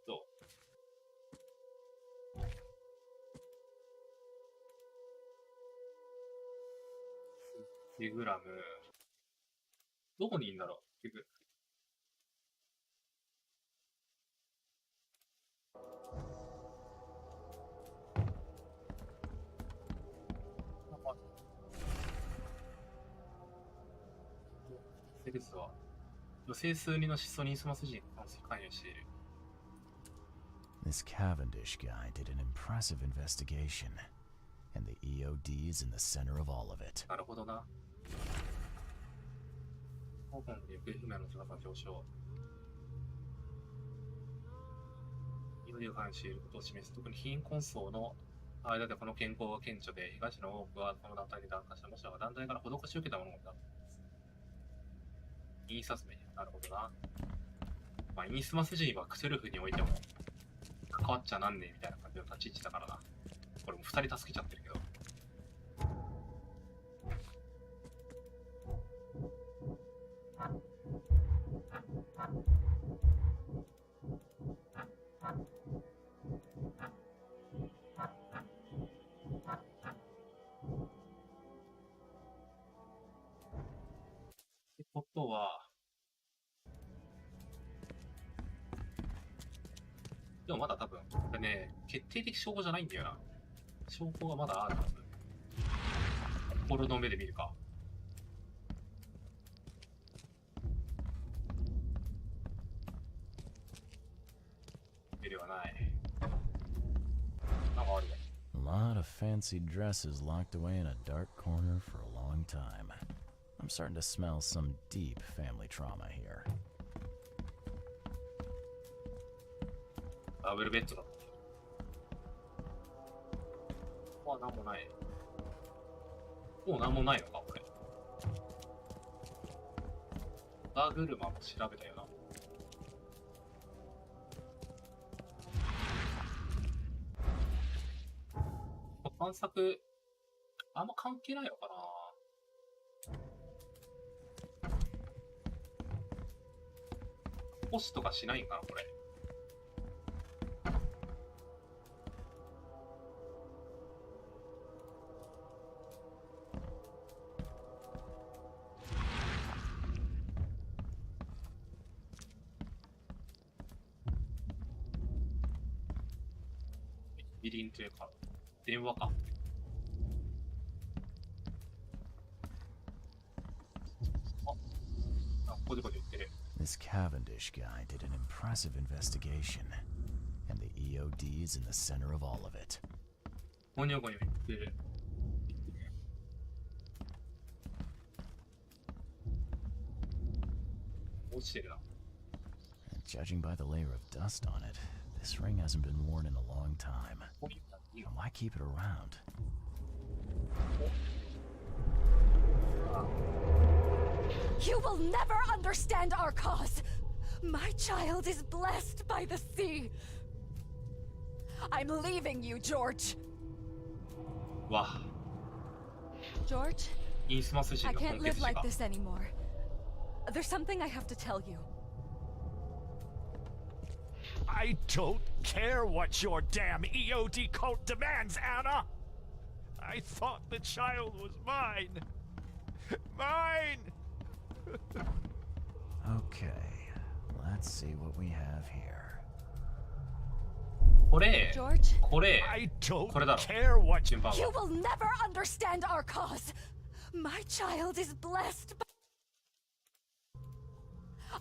どう？1グラム。どこにいるんだろう？セレスは女性数人の失踪にスマス人に関与している。This Cavendish guy did an impressive investigation, and the EOD is in the center of all of it. なるほどな。香港で行方不明の姿が上昇。EOD が関与していることを示す。特に貧困層の間でこの傾向が顕著で、被害者の多くはこの団体に参加した、もしくは団体から施しを受けたものだ。インスタスメ。なるほどな。まあ、インスマス人はクトゥルフにおいても関わっちゃなんねえみたいな感じの立ち位置だからな。これも2人助けちゃってるけど。ってことは、でもまだ多分、これね、決定的証拠じゃないんだよな。証拠がまだあるはず。心の目で見るか。目ではない。なんかあるね。A lot of fancy dresses locked away in a dark corner for a long time. I'm starting to smell some deep family trauma here. ダブルベッドだった。ここはなんもない。もうなんもないのか、これ。歯車も調べたよな。探索、あんま関係ないのかな。星とかしないんかな、これ。ビリンというか、電話か。あ、ここで言ってる。This Cavendish guy did an impressive investigation, and the EOD is in the center of all of it. ゴニョゴニョ言ってる。落ちてるな。And judging by the layer of dust on it, this ring hasn't been worn in a long time. Why keep it around? You will never understand our cause. My child is blessed by the sea. I'm leaving you, George. Wow. George, I can't live like this anymore. There's something I have to tell you. I don't care what your damn EOD cult demands, Anna! I thought the child was mine! Mine! Okay, let's see what we have here. これ、 George, これ、 I これ don't だろ。 care what 順番 you は。 will never understand our cause. My child is blessed by...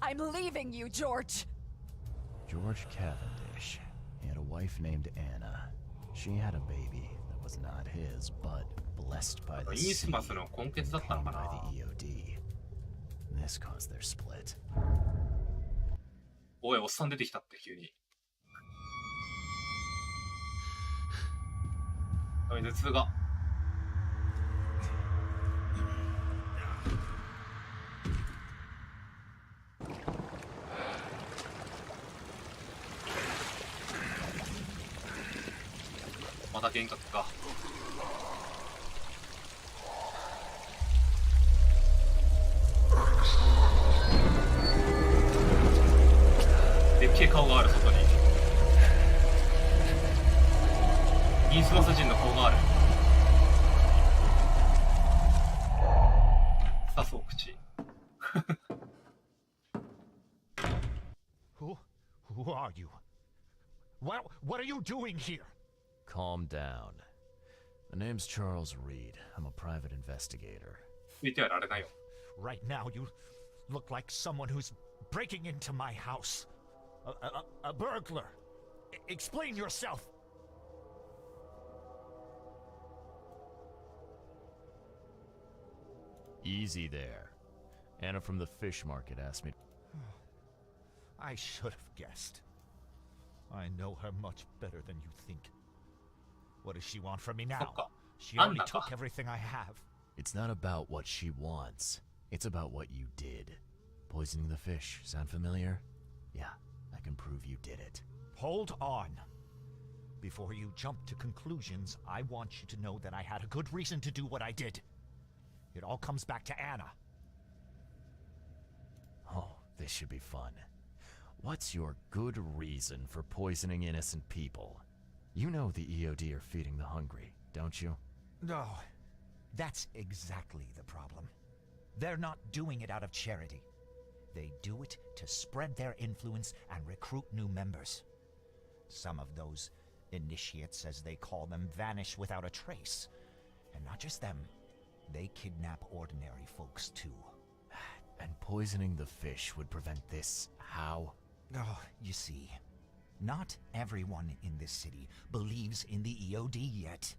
I'm leaving you, George. George Cavendish. He had a wife named Anna. She had a baby that was not his, but blessed by the sea, イースマスの根血だったの paid か by な。 the EOD. This caused their split. おい、おっさん出てきたって急に。おい、頭痛が。また幻覚か。でっけえ顔がある、外に。イースマス人の顔がある。さそう、口。Who are you? What are you doing here? Calm down. The name's Charles Reed. I'm a private investigator. 見てはられないよ。 Right now, you look like someone who's breaking into my house. A burglar. Explain yourself. Easy there. Anna from the fish market asked me. I should have guessed. I know her much better than you think. What does she want from me now? She already took everything I have. It's not about what she wants. It's about what you did. Poisoning the fish. Sound familiar? Yeah, I can prove you did it. Hold on. Before you jump to conclusions, I want you to know that I had a good reason to do what I did. It all comes back to Anna. Oh, this should be fun. What's your good reason for poisoning innocent people? You know the EOD are feeding the hungry, don't you? No, that's exactly the problem. They're not doing it out of charity. They do it to spread their influence and recruit new members. Some of those initiates, as they call them, vanish without a trace. And not just them, they kidnap ordinary folks too. And poisoning the fish would prevent this. How? Oh, you see, not everyone in this city believes in the EOD yet.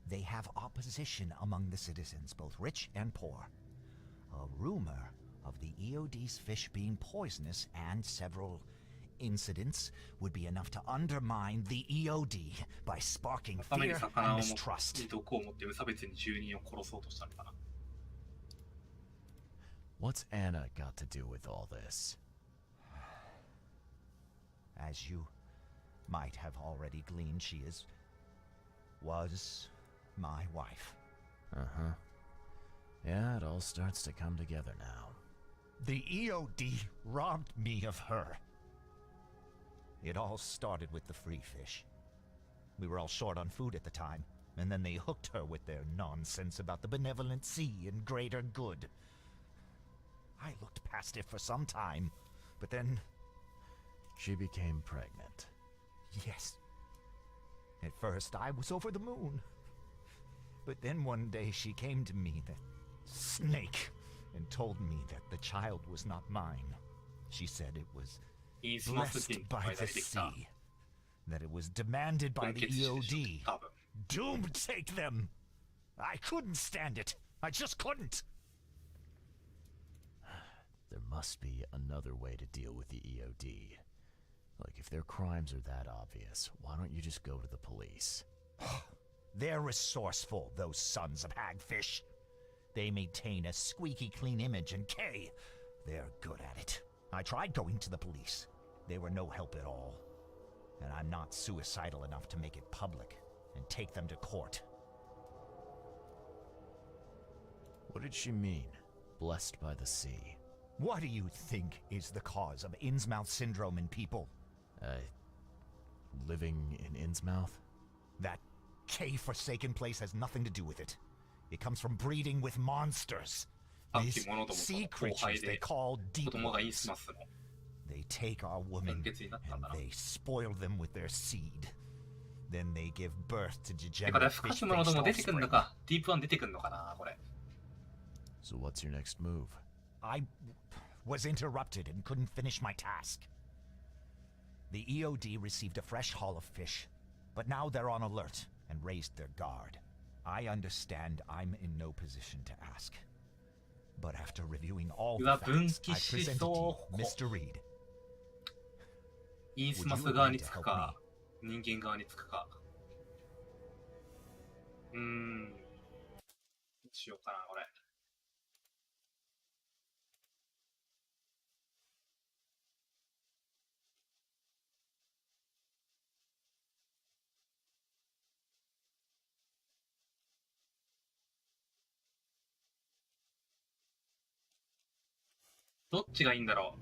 They have opposition among the citizens, both rich and poor. A rumor of the EOD's fish being poisonous and several incidents would be enough to undermine the EOD by sparking ために fear 魚を and 持って mistrust. 毒を持って無差別に住人を殺そうとしたのかな。 What's Anna got to do with all this? As you might have already gleaned, she was my wife. Uh-huh. Yeah, it all starts to come together now. The EOD robbed me of her. It all started with the free fish. We were all short on food at the time, and then they hooked her with their nonsense about the benevolent sea and greater good. I looked past it for some time, but then... She became pregnant. Yes. At first, I was over the moon. But then one day she came to me, that snake, and told me that the child was not mine. She said it was blessed by the sea, that it was demanded by the EOD. Doomed take them! I couldn't stand it. I just couldn't. There must be another way to deal with the EOD. Like, if their crimes are that obvious, why don't you just go to the police? They're resourceful, those sons of hagfish. They maintain a squeaky clean image, and they're good at it. I tried going to the police. They were no help at all. And I'm not suicidal enough to make it public and take them to court. What did she mean? Blessed by the sea. What do you think is the cause of Innsmouth syndrome in people? Living in Innsmouth? That K-forsaken place has nothing to do with it. It comes from breeding with monsters. These sea creatures they call deep ones. They take our women and they spoil them with their seed. Then they give birth to degenerate fish-faced offspring. So what's your next move? I was interrupted and couldn't finish my task. The EOD received a fresh haul of fish, but now they're on alert and raised their guard. I understand I'm in no position to ask. But after reviewing all the facts, I presented to you, Mr. Reed. インスマス側につくか、人間側につくか。どうしようかな、これ。どっちがいいんだろ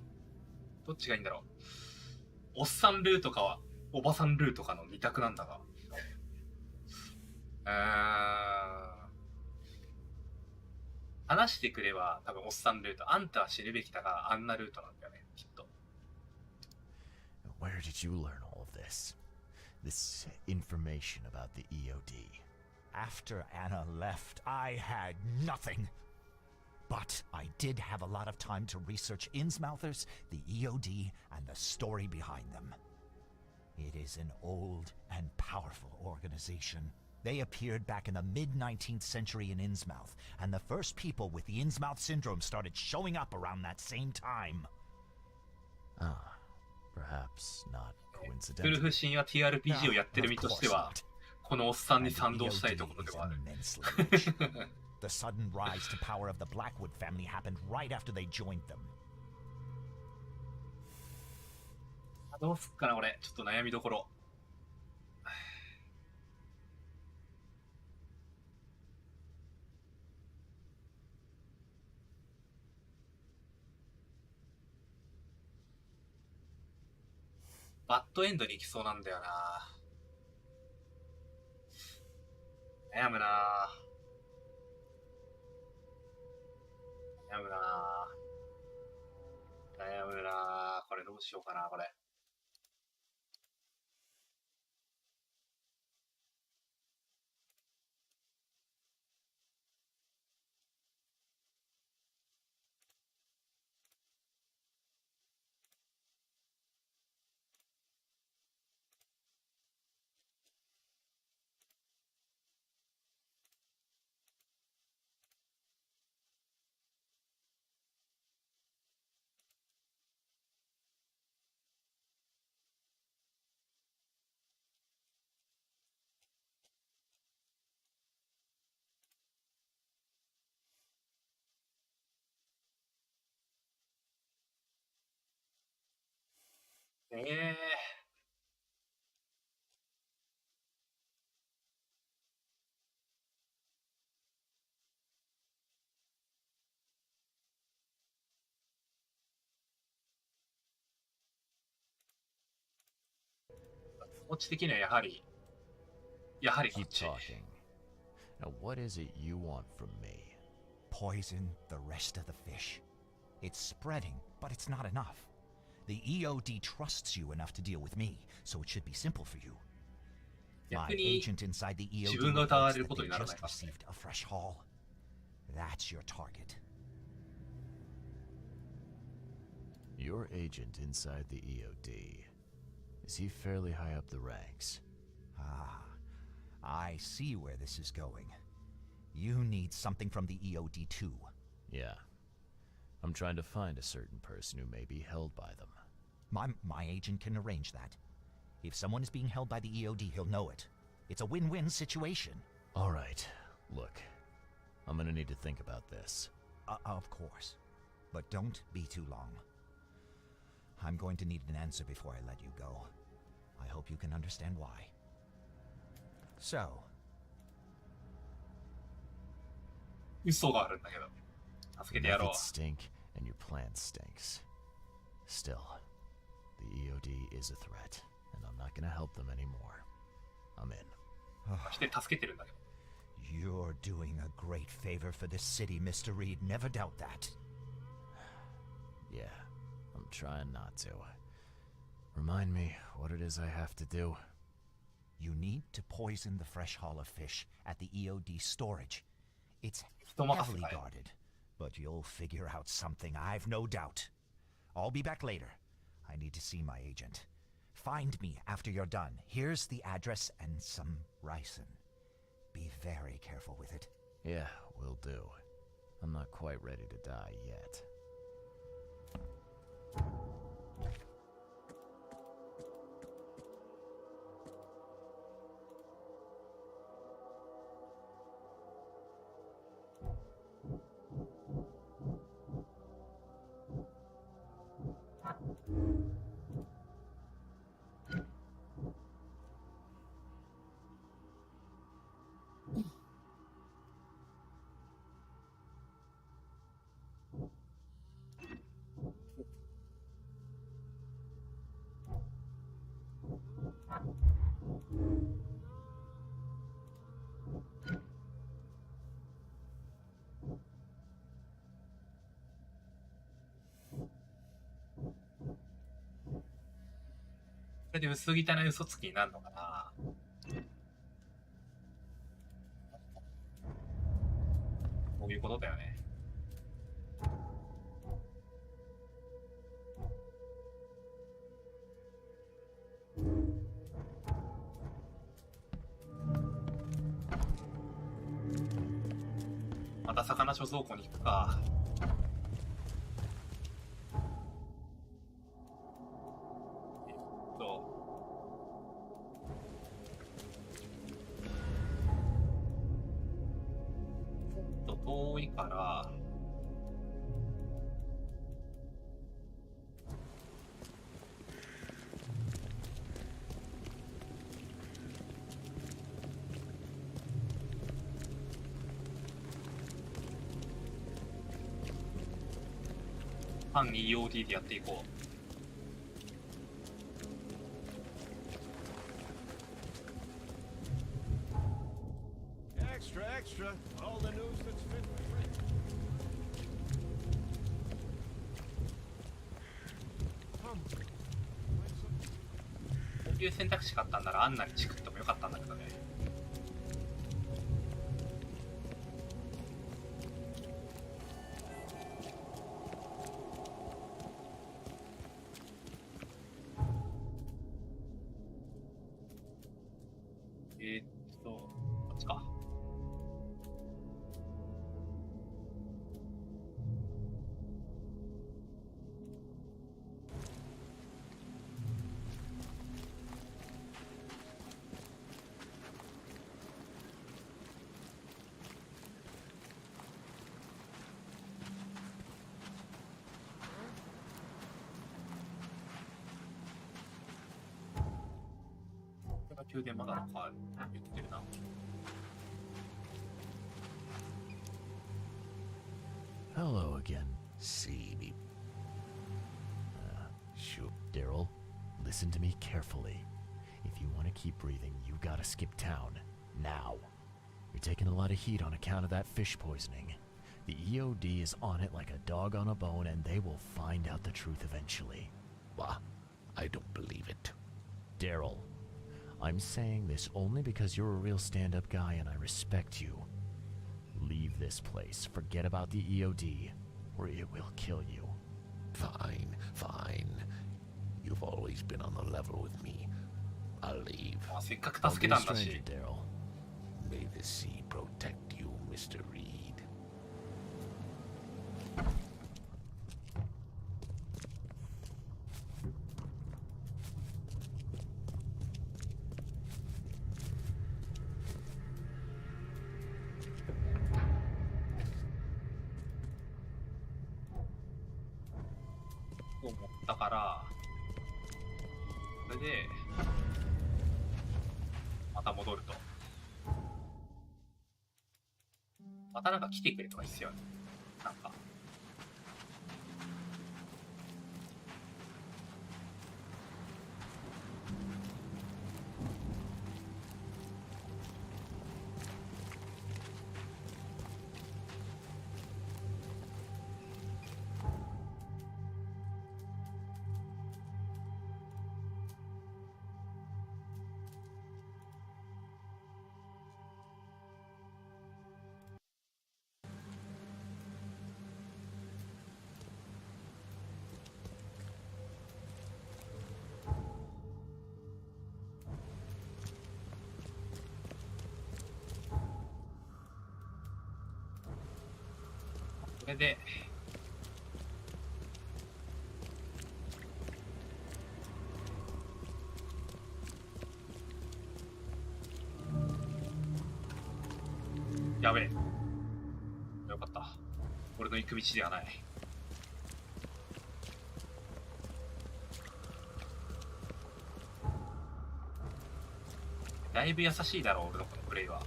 う。どっちがいいんだろう。おっさんルートかはおばさんルートかの二択なんだが。話してくれば多分おっさんルート。あんたは知るべきだがあんなルートなんだよね、きっと。Where did you learn all of this? This information about the EOD? After Anna left, I had nothing. But I did have a lot of time to research Innsmouthers, the EOD, and the story behind them. It is an old and powerful organization. They appeared back in the mid-19th century in Innsmouth, and the first people with the Innsmouth syndrome started showing up around that same time. Ah, perhaps not ウルフ神話 TRPG をやってる身としては、このおっさんに賛同したいところではある。The sudden rise to power of the Blackwood family happened right after they joined them. どうすっかな、俺。ちょっと悩みどころ。バッドエンドに行きそうなんだよな。悩むな。悩むな。悩むな。これどうしようかな、これ。え気持ち的にはやはりこっ Keep ち。 talking. Now, what is it you want from me? Poison the rest of the fish. It's spreading, but it's not enough. The EOD trusts you enough to deal with me, so it should be simple for you. My 逆に agent inside the 自 EOD 分が疑わ reports れる that ことに they ならな just いか。 received a fresh haul. That's your target. Your agent inside the EOD. Is he fairly high up the ranks? Ah, I see where this is going. You need something from the EOD too. Yeah. I'm trying to find a certain person who may be held by them. My agent can arrange that. If someone is being held by the EOD, he'll know it. It's a win-win situation. All right. Look, I'm gonna need to think about this. Of course. But don't be too long. I'm going to need an answer before I let you go. I hope you can understand why. So, 嘘があるんだけど。助けてやろう。 Methods stink, and your plan stinks. Still, the EOD is a threat, and I'm not gonna help them anymore. I'm in. して助けてるんだけど。 you're doing a great favor for this city, Mr. Reed. Never doubt that. Yeah, I'm trying not to. Remind me what it is I have to do. You need to poison the fresh haul of fish at the EOD storage. It's 人任せ heavily だよ。 guarded, but you'll figure out something, I've no doubt. I'll be back later. I need to see my agent. Find me after you're done. Here's the address and some ricin. Be very careful with it. Yeah, will do. I'm not quite ready to die yet.それで薄汚い嘘つきになるのかな。こういうことだよね。また魚貯蔵庫に行くか。遠いから、反 EOD でやっていこう。Extra, extra. All the news that's fit for print. こういう選択肢があったんならあんなにチクってもよかったんだけどね。こっちか。宮殿まだなんか言ってるな。Hello again. See me. Sure. Daryl, listen to me carefully. If you want to keep breathing, you gotta skip town. Now. You're taking a lot of heat on account of that fish poisoning. The EOD is on it like a dog on a bone, and they will find out the truth eventually. Bah, I don't believe it. Daryl, I'm saying this only because you're a real stand-up guy and I respect you. Leave this place, forget about the EOD, or it will kill you. Fine, fine. You've always been on the level with me. I'll leave. せっかく Don't 助 be け a たんだ stranger, し。 Daryl. May the sea protect you, Mr. Reed. 思ったから、それでまた戻ると。またなんか来てくれとか必要ね。なんか。これでやべえ、よかった、俺の行く道ではない。だいぶ優しいだろう、俺のこのプレイは。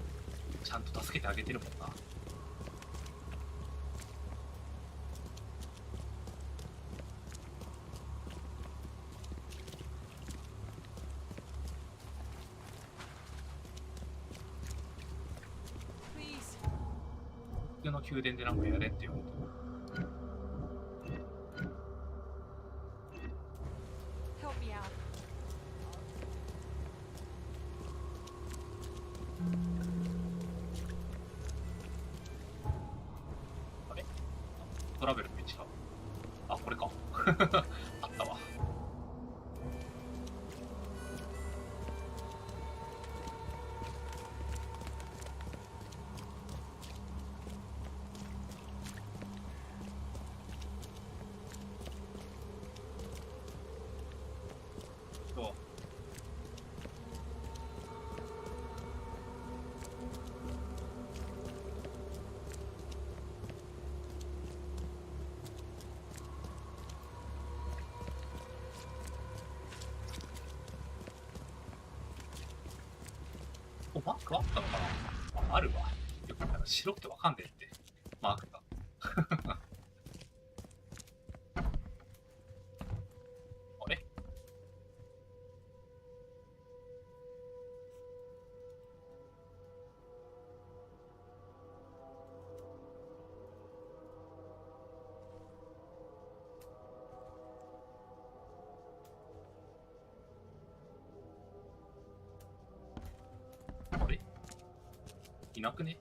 ちゃんと助けてあげてるもんな。の宮殿でなんかやれって言われて。あれ？トラベルの道か。あ、これか。あったわ。マークあったのかなあ、あるわ。よく白くてわかんねえって、マークが。あれ？あれ？いなくね？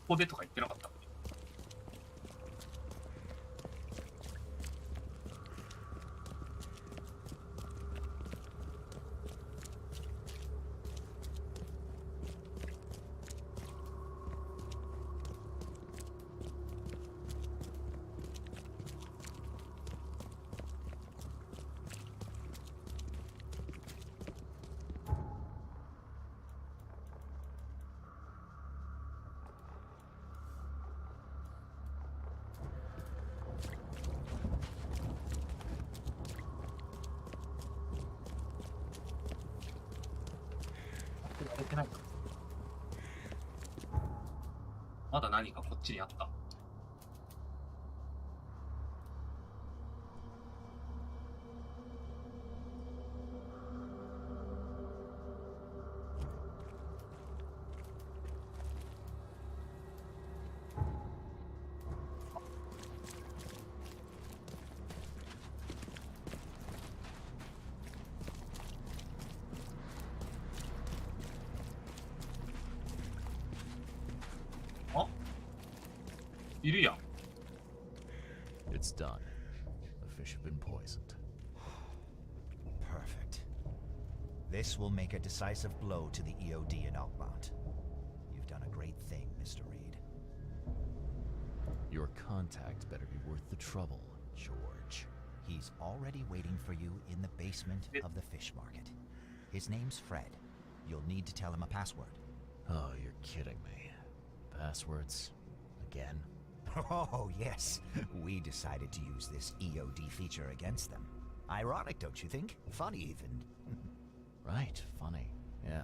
ここでとか言ってなかったっけ？ってないか。まだ何かこっちにあった。いるやん。It's done. The fish have been poisoned. Perfect. This will make a decisive blow to the EOD in Outbound. You've done a great thing, Mr. Reed. Your contact better be worth the trouble, George. He's already waiting for you in the basement of the fish market. His name's Fred. You'll need to tell him a password. Oh, you're kidding me. Passwords? Again? Oh, yes. We decided to use this EOD feature against them. Ironic, don't you think? Funny, even. Right, funny. Yeah.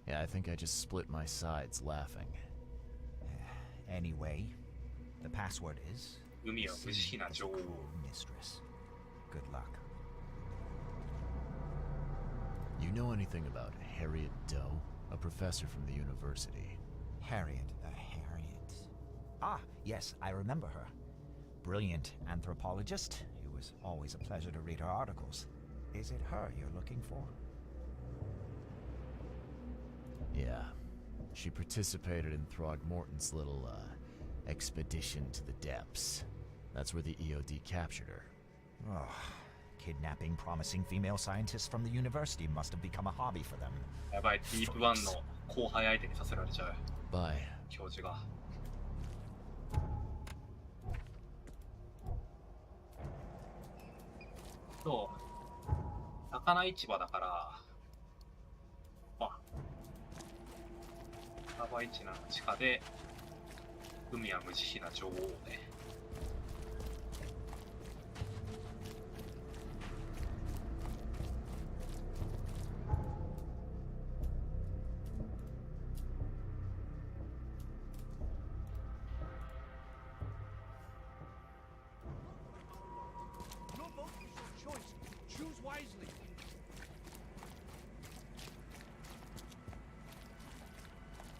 Yeah, I think I just split my sides laughing. Anyway, the password is... 海は無慈悲な女王。 Mistress. Good luck. You know anything about Harriet Doe? A professor from the university. Harriet. Ah, yes, I remember her. Brilliant anthropologist. It was always a pleasure to read her articles. Is it her you're looking for? Yeah. She participated in Throgmorton's little, expedition to the depths. That's where the EOD captured her. Oh, kidnapping promising female scientists from the university must have become a hobby for them. やばい、ディープワンの後輩相手にさせられちゃう。Bye. 教授が。そう、魚市場だから、あ、魚市場の地下で、海は無慈悲な女王ね。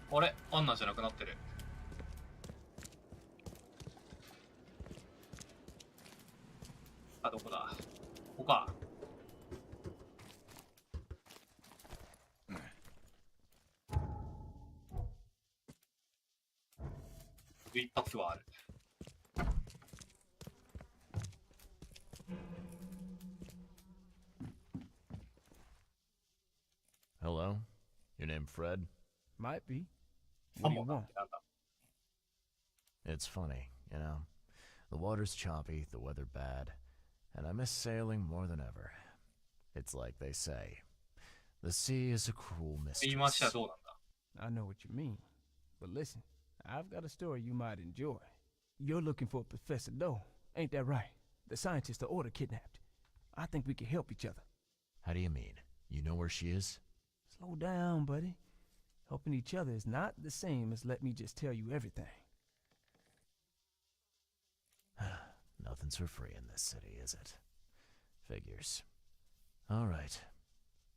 あれ、アンナじゃなくなってる。あ、どこだ。ここか。一発はある。Hello? Your name Fred? Might be. What do you want? It's funny, you know. The water's choppy, the weather bad, and I miss sailing more than ever. It's like they say, the sea is a cruel mistress. I know what you mean, but listen, I've got a story you might enjoy. You're looking for Professor Doe, ain't that right? The scientist the Order kidnapped. I think we can help each other. How do you mean? You know where she is? Slow down, buddy. Helping each other is not the same as let me just tell you everything. Nothing's for free in this city, is it? Figures. All right.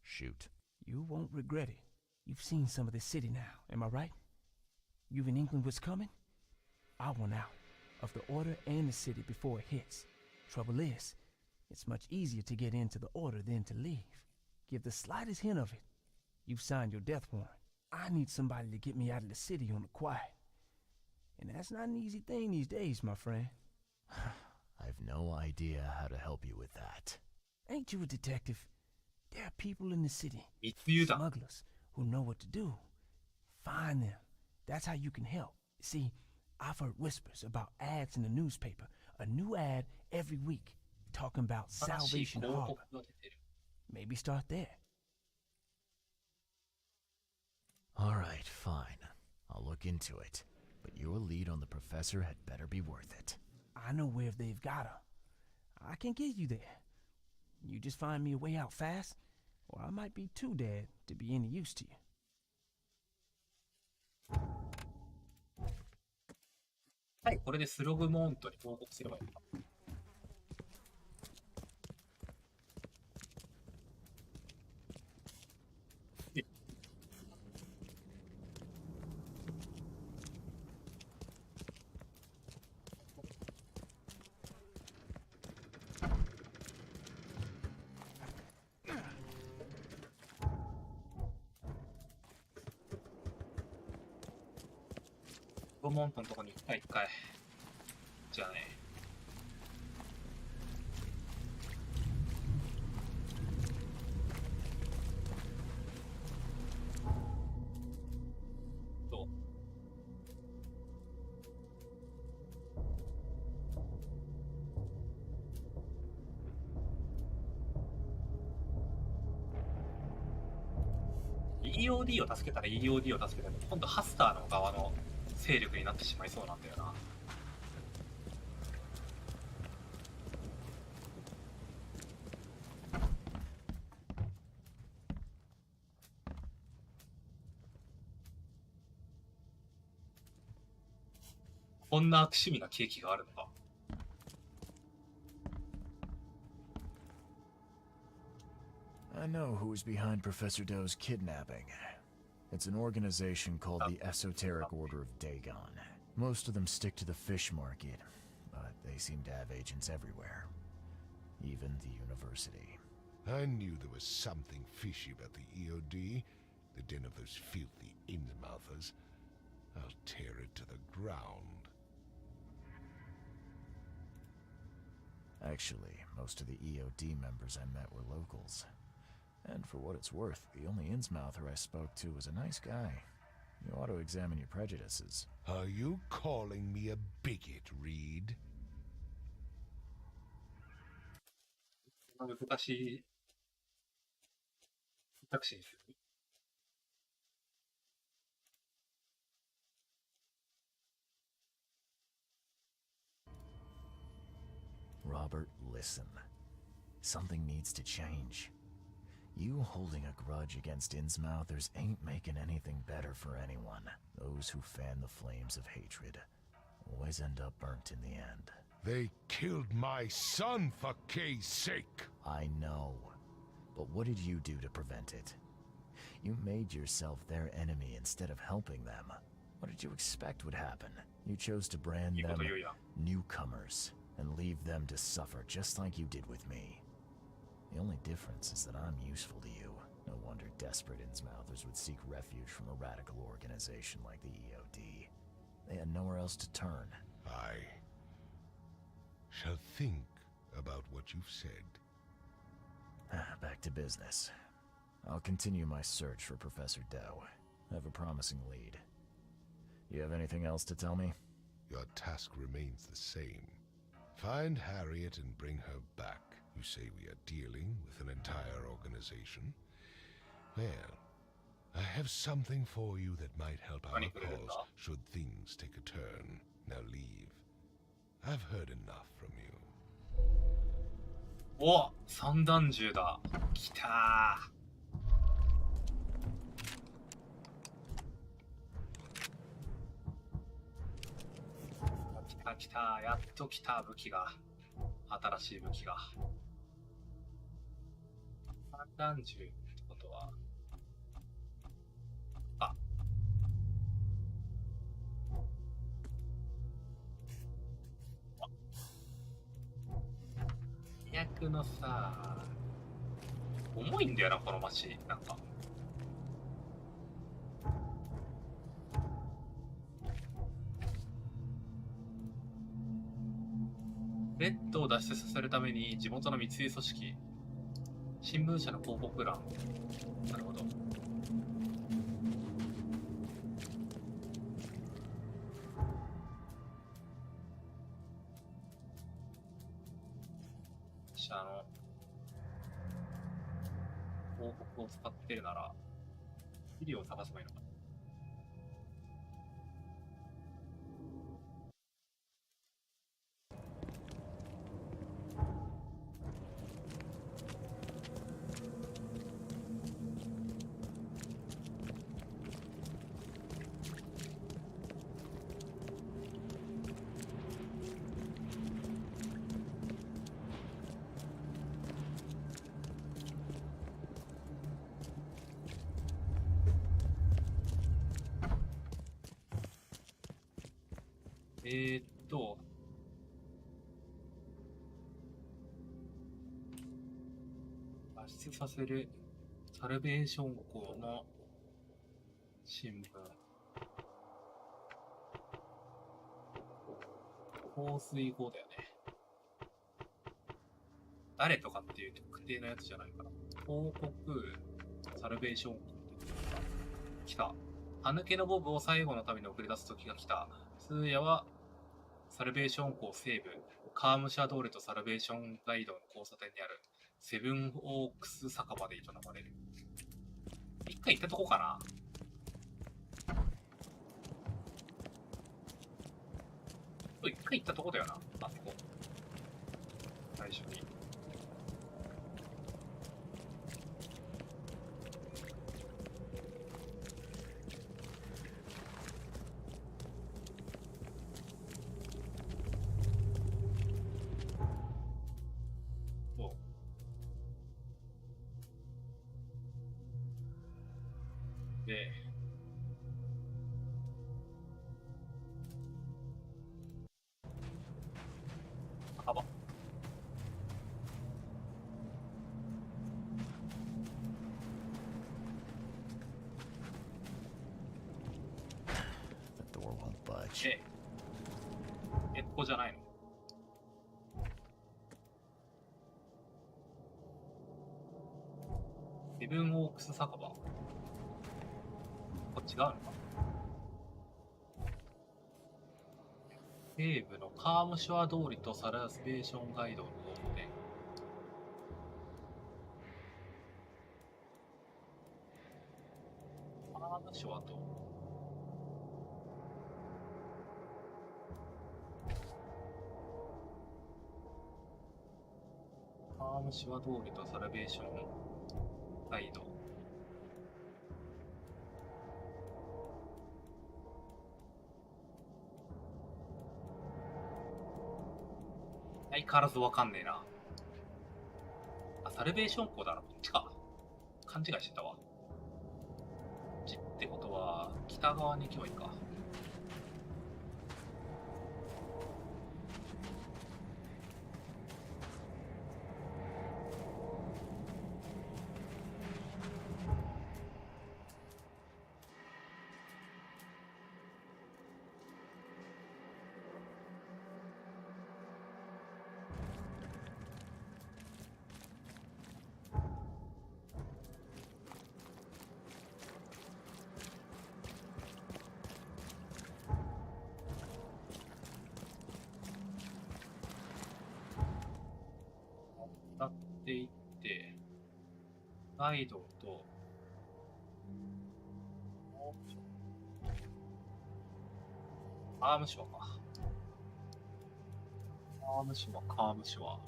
Shoot. You won't regret it. You've seen some of this city now, am I right? You've in England what's coming? I want out of the Order and the city before it hits. Trouble is, it's much easier to get into the Order than to leave. Give the slightest hint of it, you've signed your death warrant. I need somebody to get me out of the city on the quiet. And that's not an easy thing these days, my friend. I've no idea how to help you with that. Ain't you a detective? There are people in the city, smugglers, who know what to do. Find them. That's how you can help. See, I've heard whispers about ads in the newspaper. A new ad every week, talking about Salvation Harbor. Maybe start there. All right, fine. I'll look into it. But your lead on the professor had better be worth it. I know where they've got her. I can get you there. You just find me a way out fast, or I might be too dead to be any use to you. はい、これでスログモントに報告すればいいのか。モントのとこに行った一回。じゃあね。どう？EOD を助けたら EOD を助けても今度ハスターの側の勢力になってしまいそうなんだよな。こんな悪趣味なケーキがあるのか。I know who is behind Professor Doe's kidnapping. It's an organization called the Esoteric Order of Dagon. Most of them stick to the fish market, but they seem to have agents everywhere. Even the university. I knew there was something fishy about the EOD, the den of those filthy Innsmouthers. I'll tear it to the ground. Actually, most of the EOD members I met were locals. And for what it's worth, the only Innsmouther I spoke to was a nice guy. You ought to examine your prejudices. Are you calling me a bigot, Reed? 難しい選択肢にする。Robert, listen. Something needs to change. You holding a grudge against Innsmouthers ain't making anything better for anyone. Those who fan the flames of hatred always end up burnt in the end. They killed my son for Kay's sake. I know. But what did you do to prevent it? You made yourself their enemy instead of helping them. What did you expect would happen? You chose to brand them newcomers and leave them to suffer just like you did with me. The only difference is that I'm useful to you. No wonder desperate Innsmouthers would seek refuge from a radical organization like the EOD. They had nowhere else to turn. I shall think about what you've said. Back to business. I'll continue my search for Professor Doe. I have a promising lead. You have anything else to tell me? Your task remains the same. Find Harriet and bring her back. You say we are dealing with an entire organization? Well, I have something for you that might help our cause should things take a turn. Now leave. I've heard enough from you. お、散弾銃だ。来たー。来た来た、やっと来た武器が。新しい武器が。散弾銃ってことは、あ。最悪のさ、重いんだよな、この街。なんか。レッドを脱出させるために地元の密輸組織、新聞社の広告欄。なるほど。広告を使ってるなら、資料を探せばいいのか。脱出させるサルベーション校の新聞。放水法だよね。誰とかっていう特定のやつじゃないかな。報告、サルベーション校来た。歯抜けのボブを最後のために送り出す時が来た。通夜はサルベーション校西部、カームシャ通りとサルベーションガイドの交差点にあるセブンオークス酒場で営まれる。一回行ったとこかな。一回行ったとこだよな、あそこ。最初に。で、墓場。The door won't budge. ここじゃないの？セブンオークス酒場。これ違うのか。西部のカームショア通りとサラベーションガイドの交差点。カームショアとカームショア通りとサラベーションガイド。相変わらずわかんねえな。あ、サルベーション校だな。こっちか。勘違いしてたわ。こっちってことは、北側に行けばいいか。渡っていって、ガイドと、カームショアか。カームショア、カームショア。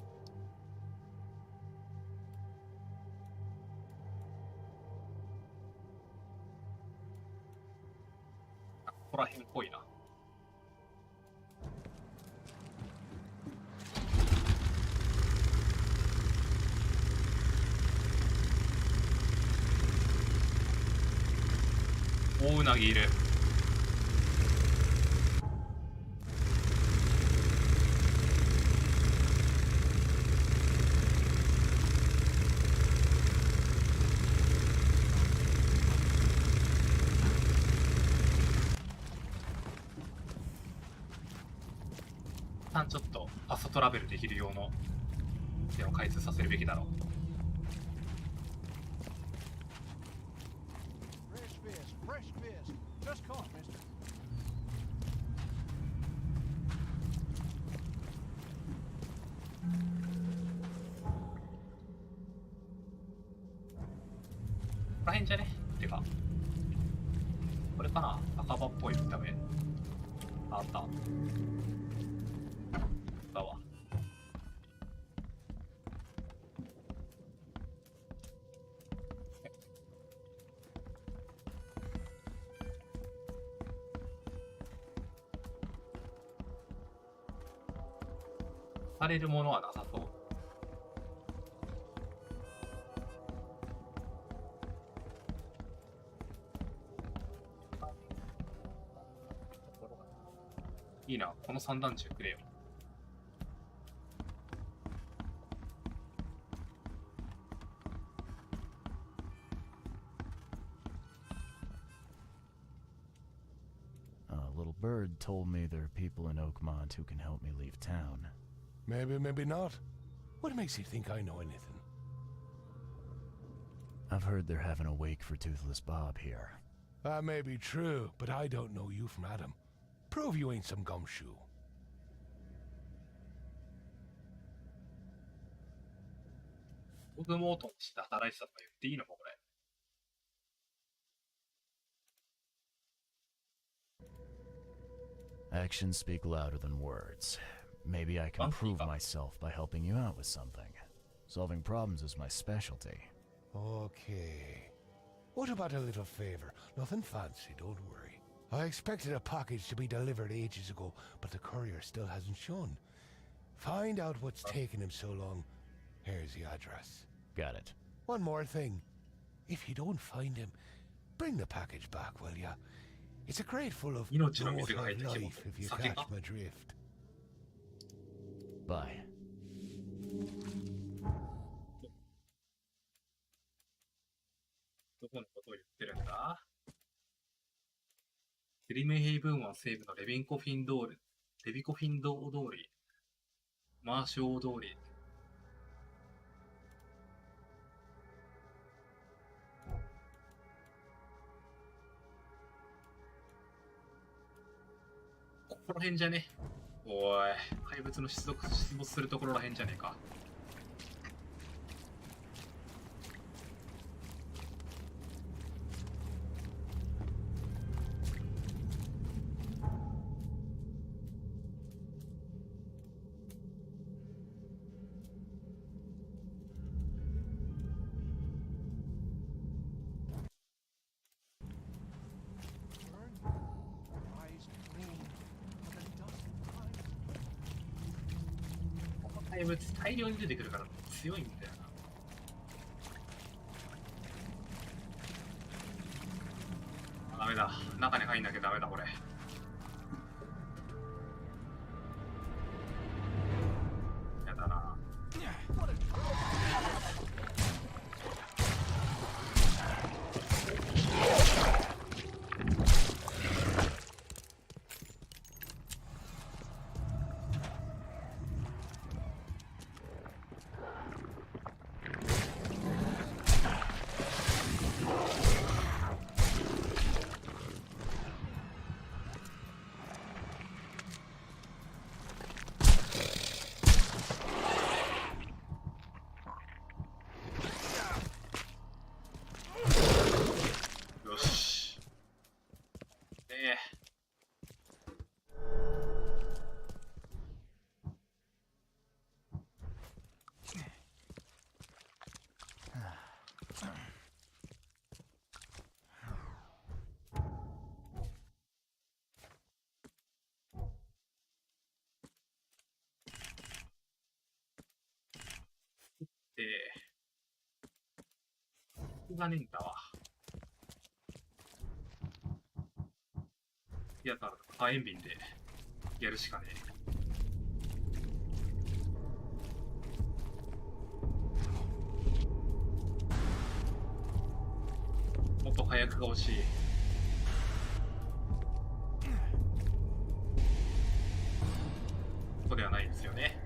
ここら辺っぽいな。大うなぎいる。ちょっとファストトラベルできる用の手を開通させるべきだろう。こら辺じゃね？てかこれかな。赤羽っぽい見た目。あった。だわ。されるものはなさそう。いいな、この散弾銃くれよ。A little bird told me there are people in Oakmont who can help me leave town. Maybe, maybe not. What makes you think I know anything? I've heard they're having a wake for Toothless Bob here. That may be true, but I don't know you from Adam. Prove you ain't some gumshoe. 僕もとして働いてたとか言っていいのかこれ。Actions speak louder than words. Maybe I can prove myself by helping you out with something. Solving problems is my specialty. Okay. What about a little favor? Nothing fancy, don't worry. I expected a package to be delivered ages ago, but the courier still hasn't shown. Find out what's taken him so long. Here's the address. Got it. One more thing. If you don't find him, bring the package back, will ya? It's a crate full of water of life if you catch my drift. Bye. どこのことを言ってるんだ？セリメヘイブン湾西部のレビコフィン道通り、マーショー通り。ここら辺じゃね？おい、怪物の出没するところら辺じゃねえか。怪物大量に出てくるから強いんだよな。ダメだ、中に入んなきゃダメだこれ。やだな。がねえんだわ。いやだから火炎瓶でやるしかねえ。もっと火薬が欲しい。ことではないですよね。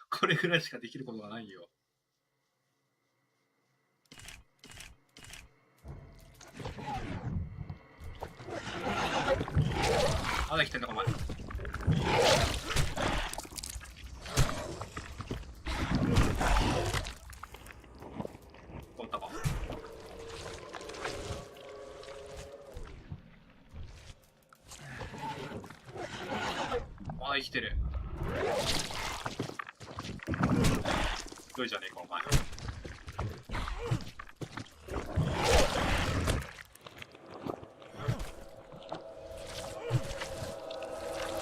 これぐらいしかできることがないよ。まだ来てんのかお前。てる。ひどいじゃねえかお前。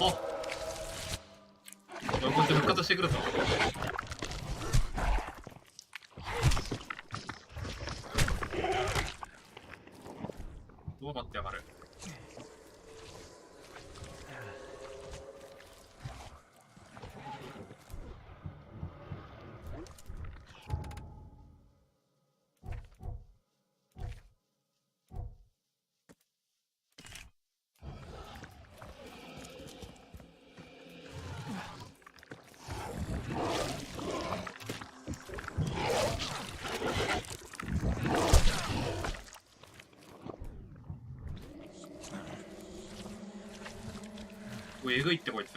あっ、こっち復活してくるぞ。どうなってやがる。えぐいってこいつ。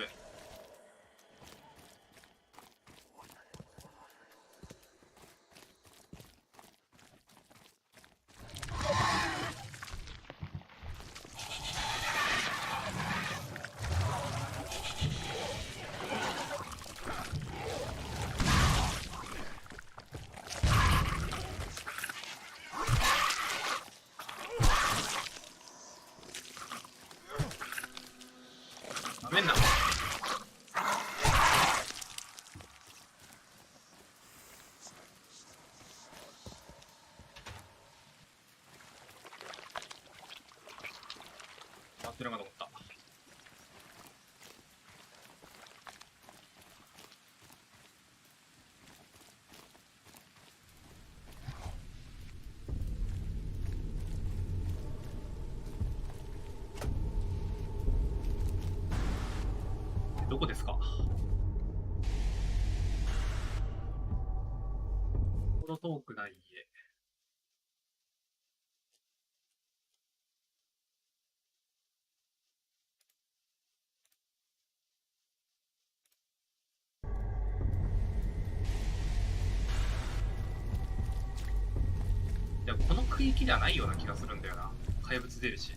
ダメんな。待ってるかと思った。どこですか？ほど遠くない家。いや、この区域ではないような気がするんだよな。怪物出るし。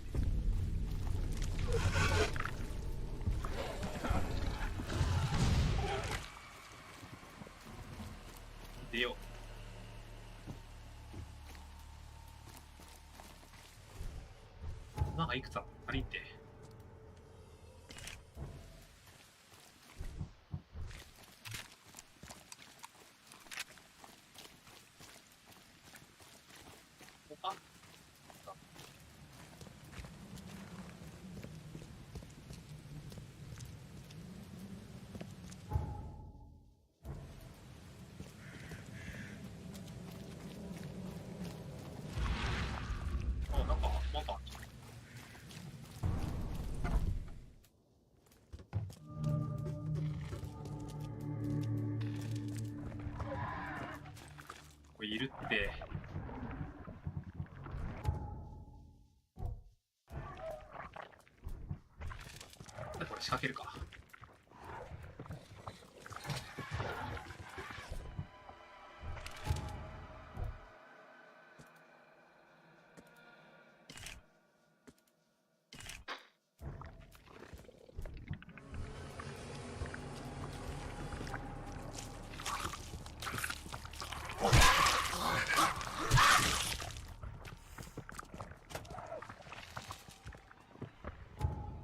出よう。なんかいくつあったりって。あ、なんかこれいるって。これ仕掛けるか。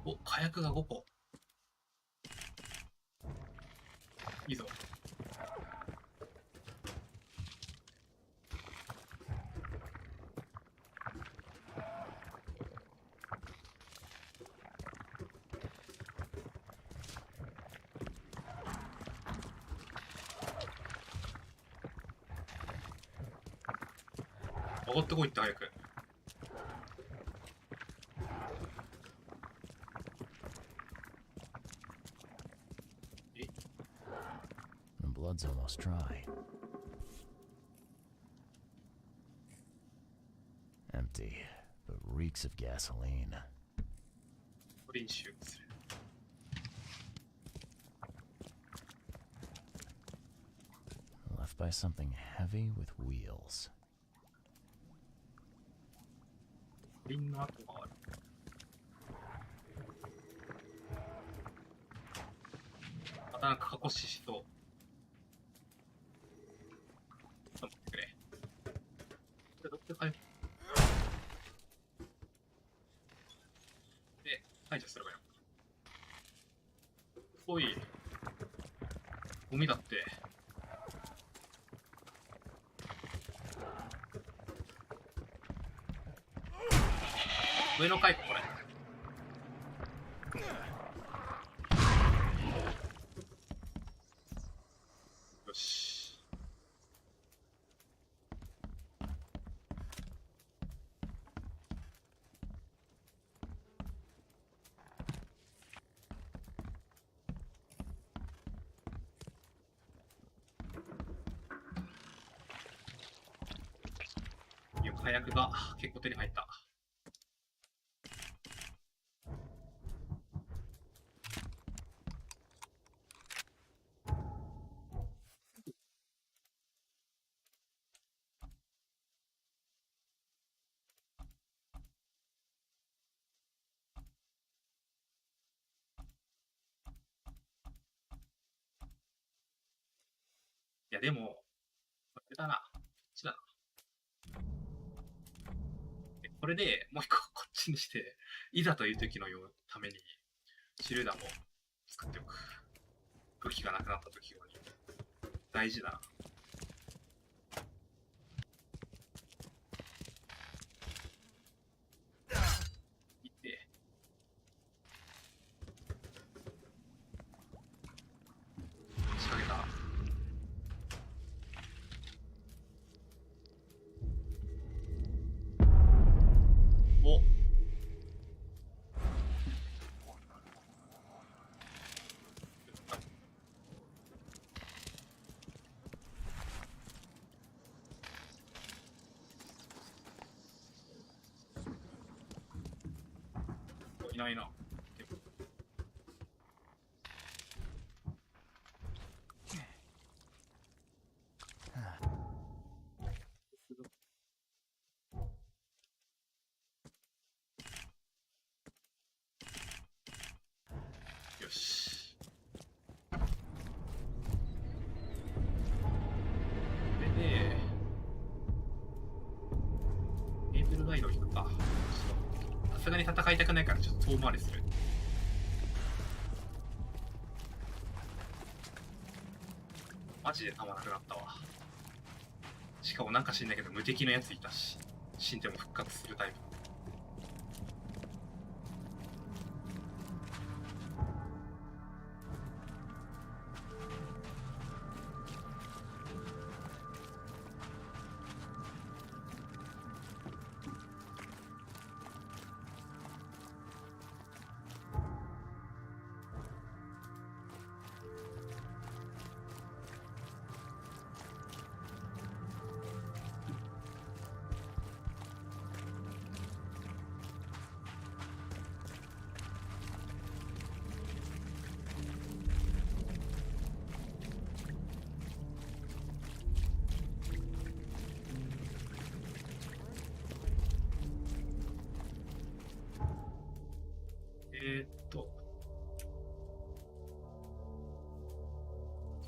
お、火薬が5個。いいぞ。上がってこいって早く。The blood's almost dry. Empty, but reeks of gasoline. 練習する。Left by something heavy with wheels. リンの跡がある。たなんか過去死しそう。ちょっと待ってくれ。これどっちで解除すればいいの？おい。ゴミだって。上の階これ。よし。火薬が結構手に入った。いやでも、これだな。こっちだな。これでもう一個こっちにして、いざという時のために手榴弾を作っておく。武器がなくなった時用に。大事だな。いって。仕掛けた。お。いないな。よし。これで、テーブルガイドを引くか。さすがに戦いたくないからちょっと遠回りする。マジで弾なくなったわ。しかもなんか知んないけど無敵のやついたし、死んでも復活するタイプ。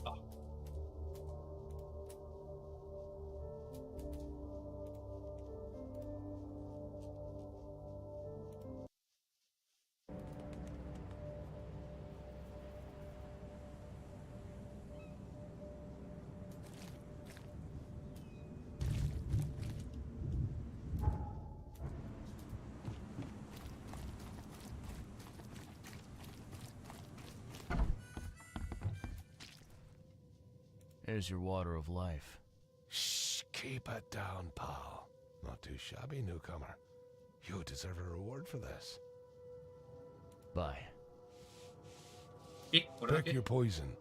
あ。Here's your water of life. Shh, keep it down, pal. Not too shabby, newcomer. You deserve a reward for this. Bye. Pick your poison.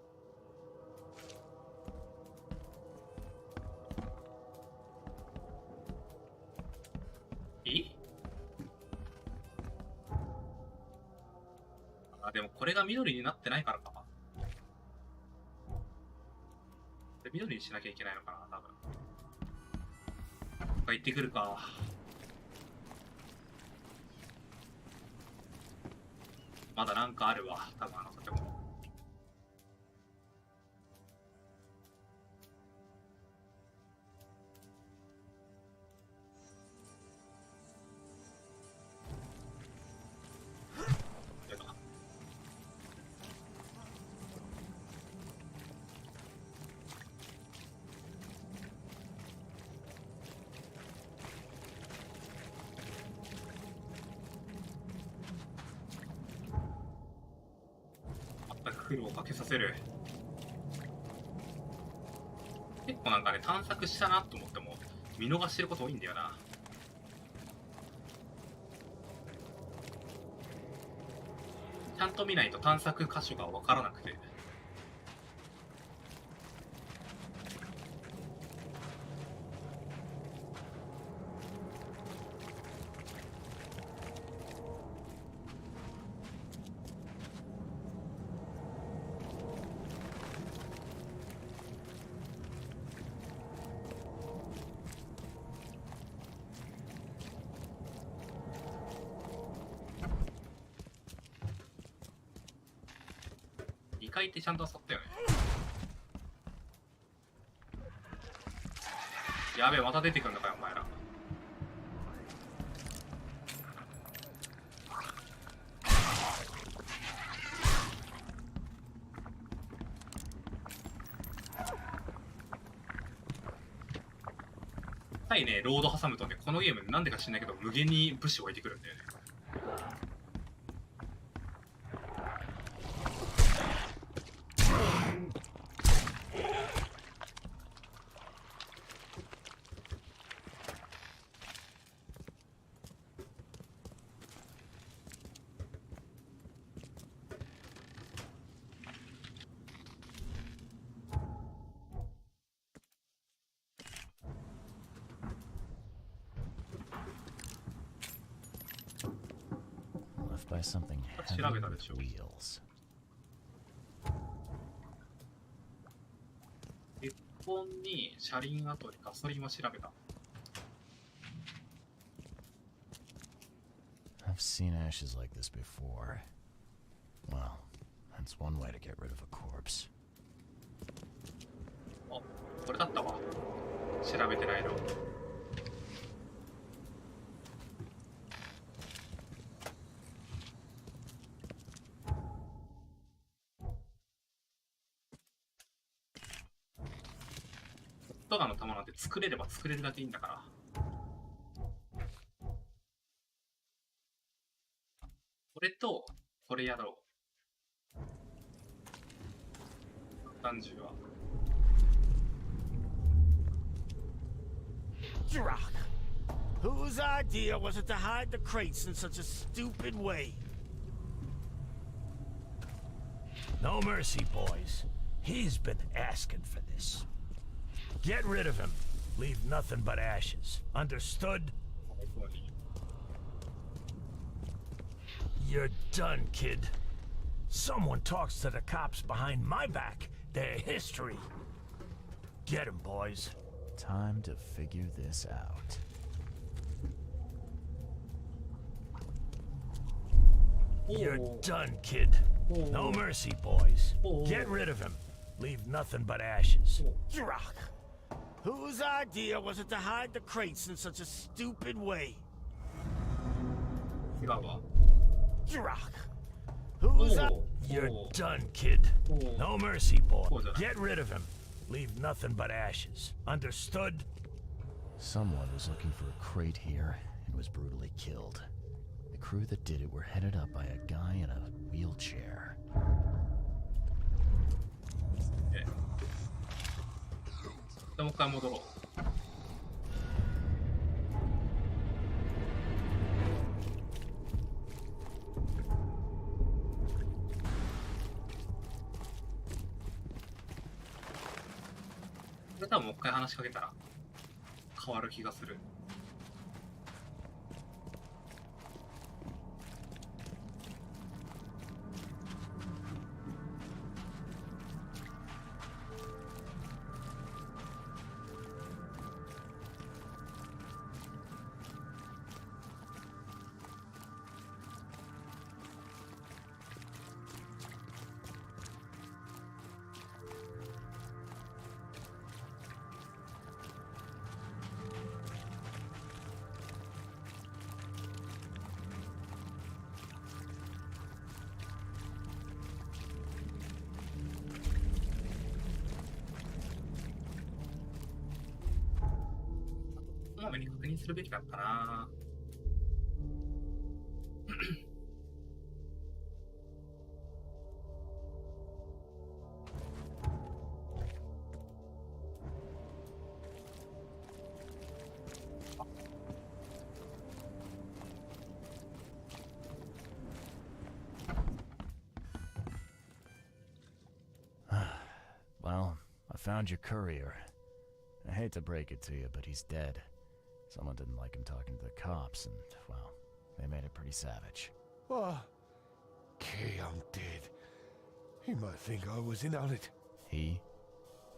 Ah, でもこれが緑になってないからか。緑にしなきゃいけないのかな、多分。行ってくるか。まだなんかあるわ、多分あの建物。苦労をかけさせる。結構なんかね、探索したなと思っても見逃してること多いんだよな。ちゃんと見ないと探索箇所が分からなくて。2回ってちゃんと遊ったよね。やべえ、また出てくるのかよお前ら。はいね、ロード挟むとね、このゲームなんでか知んないけど無限に物資を置いてくるんだよね。By something heavy with wheels. 鉄本に車輪跡にガソリンを調べた。I've seen ashes like this before. Well, that's one way to get rid of a corpse. あ、これだったわ。調べてないの。ホットガンの弾なんて作れれば作れるだけいいんだから。これとこれやろう。弾銃は。Drock, whose idea was it to hide the crates in such a stupid way? No mercy, boys. He's been asking for this. Get rid of him. Leave nothing but ashes. Understood? You're done, kid. Someone talks to the cops behind my back. Their history. Get him, boys. Time to figure this out. You're done, kid. No mercy, boys. Get rid of him. Leave nothing but ashes. Drock, whose idea was it to hide the crates in such a stupid way? Drock, whose You're done, kid. No mercy, boy. Get rid of him. Leave nothing but ashes. Understood? Someone was looking for a crate here and was brutally killed. The crew that did it were headed up by a guy in a wheelchair. Okay. もう一回戻ろう。これ多分もう一回話しかけたら変わる気がする。こまめに確認するべきだったな。found your courier. I hate to break it to you, but he's dead. Someone didn't like him talking to the cops, and, well, they made it pretty savage. What? Kay, I'm dead. He might think I was in on it. He?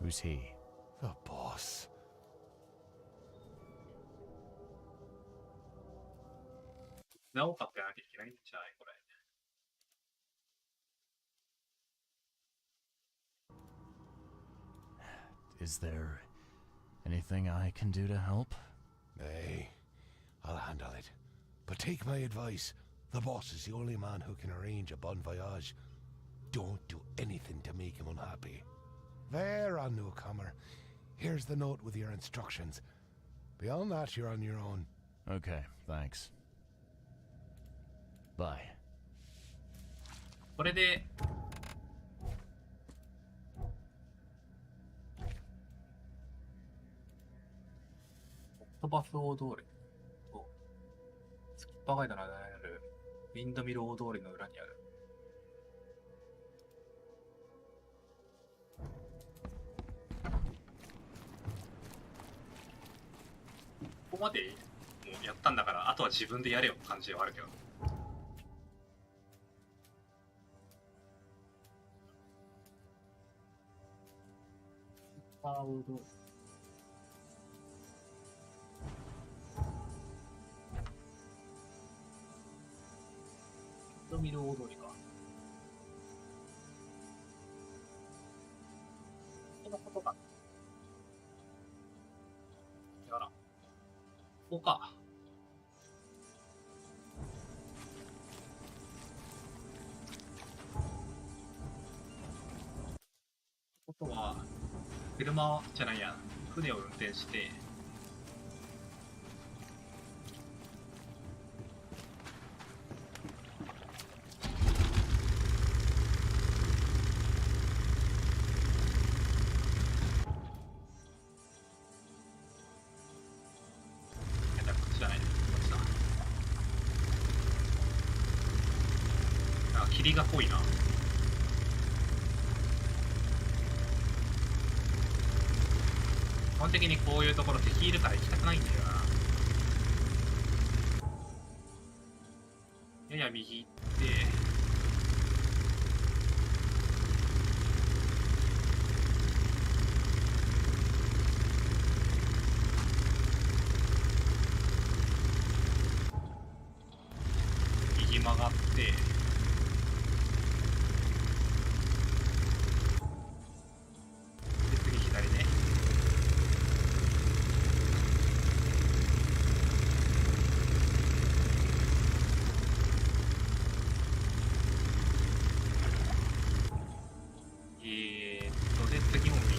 Who's he? The boss. なおかってやらなきゃいけないんじゃないこれ。Is there anything I can do to help? Nay, I'll handle it. But take my advice. The boss is the only man who can arrange a bon voyage. Don't do anything to make him unhappy. There, on newcomer. Here's the note with your instructions. Beyond that, you're on your own. Okay, thanks. Bye. これで、オクトバス大通りと、スキッパーガイドの間にある、ウィンドミル大通りの裏にある。ここまでもうやったんだから、あとは自分でやれよ感じはあるけど。大通り。ドミル大通りか。このことか。やら。ここか。ことは、車じゃないや、船を運転して、こっちじゃないね、こっちだ。なんか霧が濃いな。基本的にこういうところ敵いるから行きたくないんだよな。やや右行って、右曲がって、で次左ね。で次も右。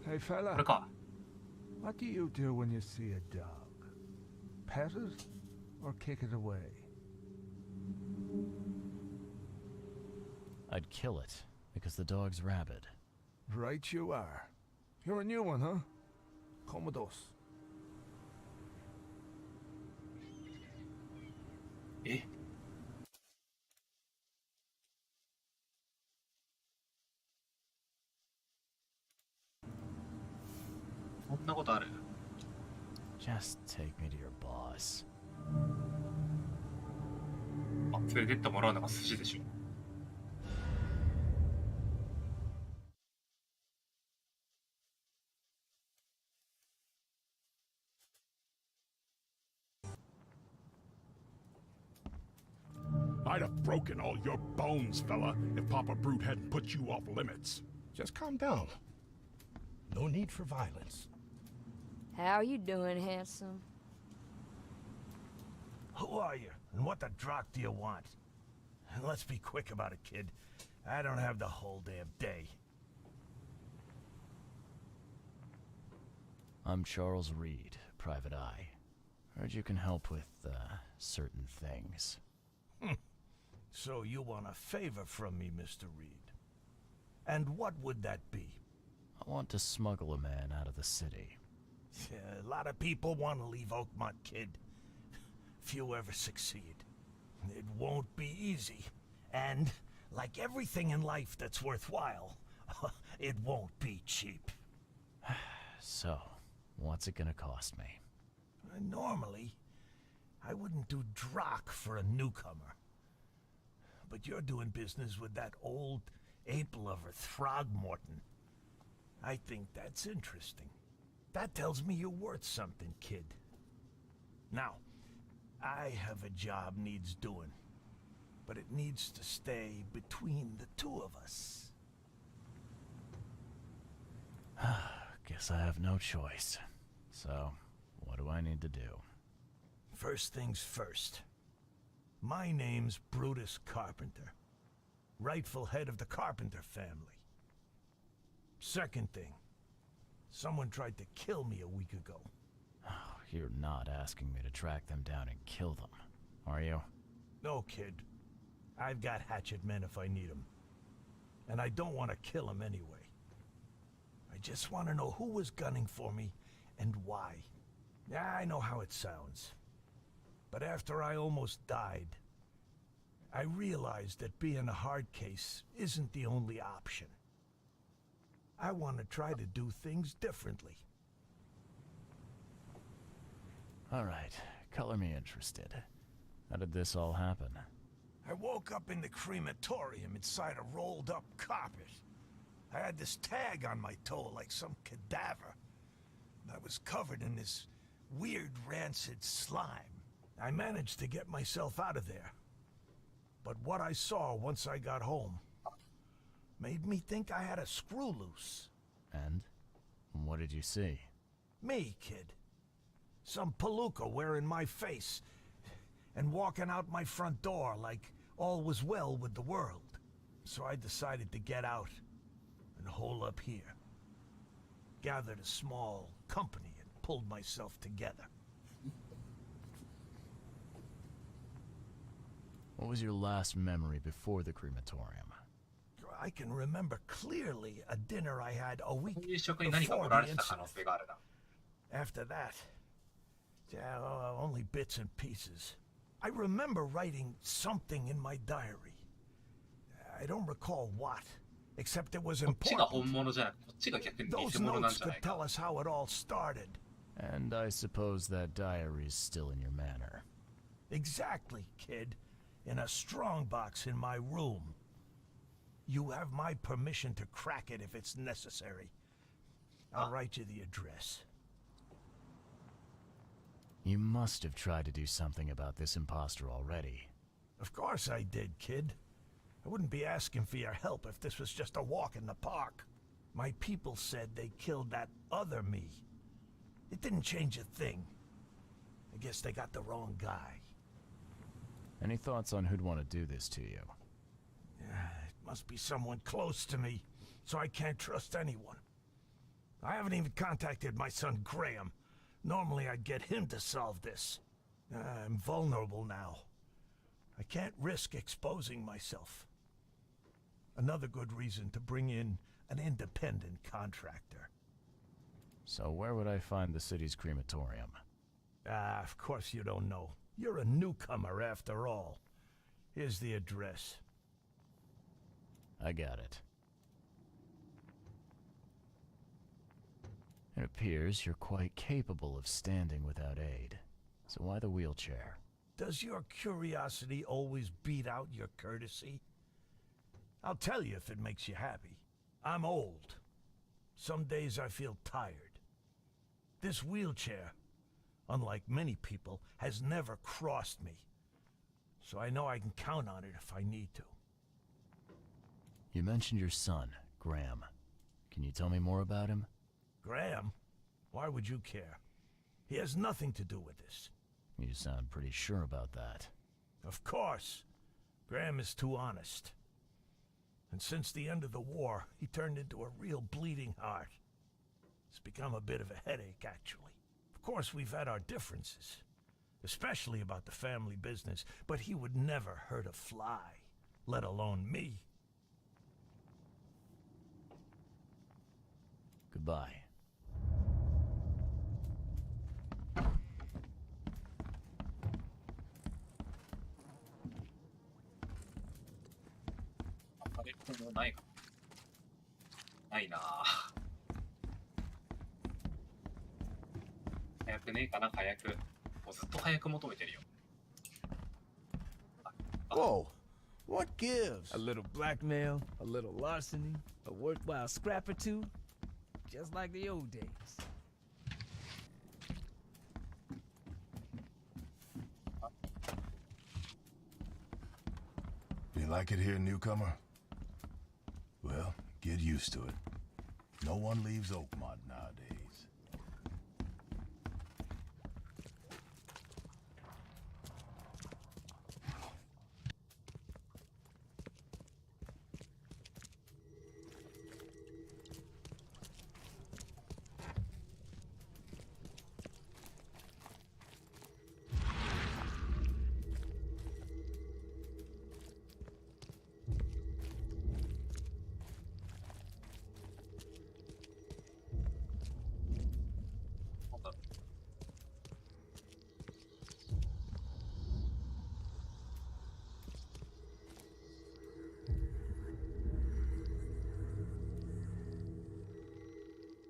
Hey こ fella, れか。what do you do when you see a dog? Pet it or kick it away? I'd kill it, because the dog's rabid. Right you are. You're a new one, huh? Commodus. え？そんなことある？ Just take me to your boss. あ、連れてってもらうのが筋でしょ。I'd have broken all your bones, fella, if Papa Brute hadn't put you off limits. Just calm down. No need for violence. How you doing, handsome? Who are you, and what the drock do you want? Let's be quick about it, kid. I don't have the whole damn day. I'm Charles Reed, private eye. Heard you can help with, certain things. So you want a favor from me, Mr. Reed. And what would that be? I want to smuggle a man out of the city. Yeah, a lot of people want to leave Oakmont, kid. Few ever succeed. It won't be easy. And, like everything in life that's worthwhile, it won't be cheap. So, what's it gonna cost me? Normally, I wouldn't do drock for a newcomer. But you're doing business with that old ape-lover Throgmorton. I think that's interesting. That tells me you're worth something, kid. Now, I have a job needs doing, but it needs to stay between the two of us. Guess I have no choice. So, what do I need to do? First things first. My name's Brutus Carpenter, rightful head of the Carpenter family. Second thing, someone tried to kill me a week ago. Oh, you're not asking me to track them down and kill them, are you? No, kid. I've got hatchet men if I need them. And I don't want to kill them anyway. I just want to know who was gunning for me and why. Yeah, I know how it sounds. But after I almost died, I realized that being a hard case isn't the only option. I want to try to do things differently. All right, color me interested. How did this all happen? I woke up in the crematorium inside a rolled-up carpet. I had this tag on my toe like some cadaver. I was covered in this weird rancid slime. I managed to get myself out of there. But what I saw once I got home made me think I had a screw loose. And? What did you see? Me, kid. Some palooka wearing my face and walking out my front door like all was well with the world. So I decided to get out and hole up here. Gathered a small company and pulled myself together. What was your last memory before the crematorium? I can remember clearly a dinner I had a week こういう職に何か before おら the れてた可能 incident. 性があるな。 After that, yeah, only bits and pieces. I remember writing something in my diary. I don't recall what, except it was こっちが本 important. 物じゃなくて、こっちが逆に偽 Those 物なん notes じゃな could いか。 tell us how it all started. And I suppose that diary's still in your manor. Exactly, kid. In a strong box in my room. You have my permission to crack it if it's necessary. I'll write you the address. You must have tried to do something about this imposter already. Of course I did, kid. I wouldn't be asking for your help if this was just a walk in the park. My people said they killed that other me. It didn't change a thing. I guess they got the wrong guy. Any thoughts on who'd want to do this to you? It must be someone close to me, so I can't trust anyone. I haven't even contacted my son Graham. Normally I'd get him to solve this. I'm vulnerable now. I can't risk exposing myself. Another good reason to bring in an independent contractor. So where would I find the city's crematorium? Of course you don't know. You're a newcomer after all. Here's the address. I got it. It appears you're quite capable of standing without aid. So why the wheelchair? Does your curiosity always beat out your courtesy? I'll tell you if it makes you happy. I'm old. Some days I feel tired. This wheelchair, unlike many people, has never crossed me. So I know I can count on it if I need to. You mentioned your son, Graham. Can you tell me more about him? Graham? Why would you care? He has nothing to do with this. You sound pretty sure about that. Of course. Graham is too honest. And since the end of the war, he turned into a real bleeding heart. It's become a bit of a headache, actually. Of course, we've had our differences, especially about the family business, but he would never hurt a fly, let alone me. Goodbye.ないなぁ。早くねえかな、早く。もうずっと早く求めてるよ。Whoa! What gives? A little blackmail, a little larceny, a worthwhile scrap or two, just like the old days. You like it here, newcomer? Well, get used to it. No one leaves Oakmont nowadays.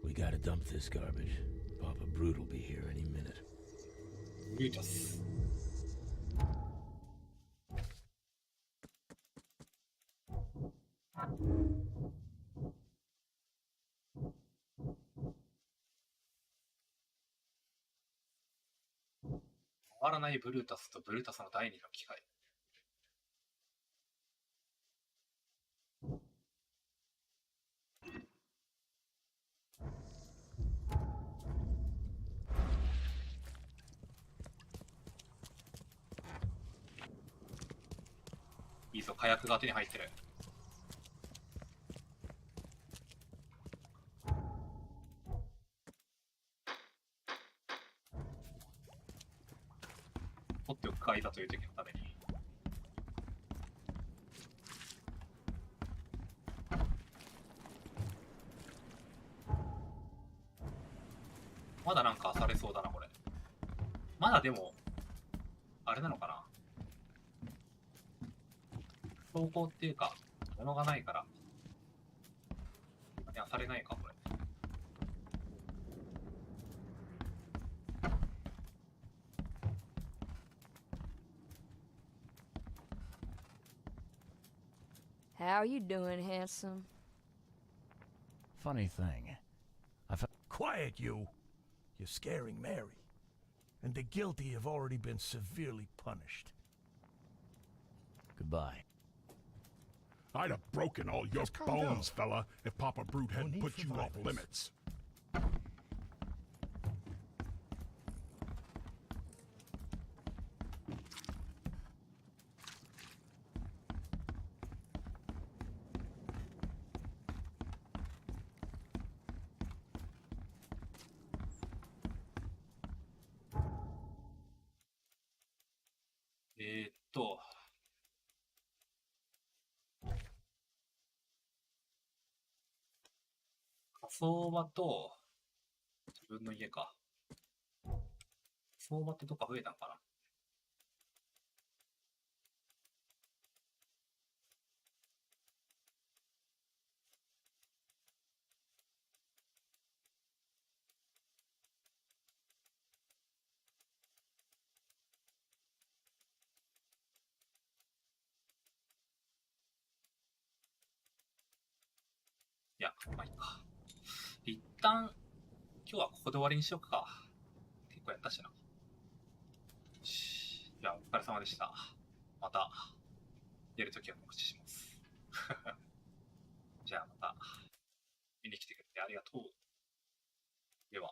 We gotta dump this garbage. Papa Brute will be here any minute. Brutus.「変わらないブルータスとブルータスの第二の機会」。いいぞ、火薬が手に入ってる。取っておくか、いざという時のために。まだなんかされそうだな、これ。まだでも、あれなのかな。走行っていうか、物がないから、いや、されないか、これ。How you doing, handsome? Funny thing. Quiet, you! You're scaring Mary. And the guilty have already been severely punished. Goodbye. I'd have broken all your bones, fella, if Papa Brute hadn't put you off limits. ?相場と自分の家か。相場ってどっか増えたのかな。いや、まあいいか。一旦、今日はここで終わりにしようか。結構やったしな。じゃあ、お疲れ様でした。また、やるときは告知します。じゃあ、また、見に来てくれてありがとう。では。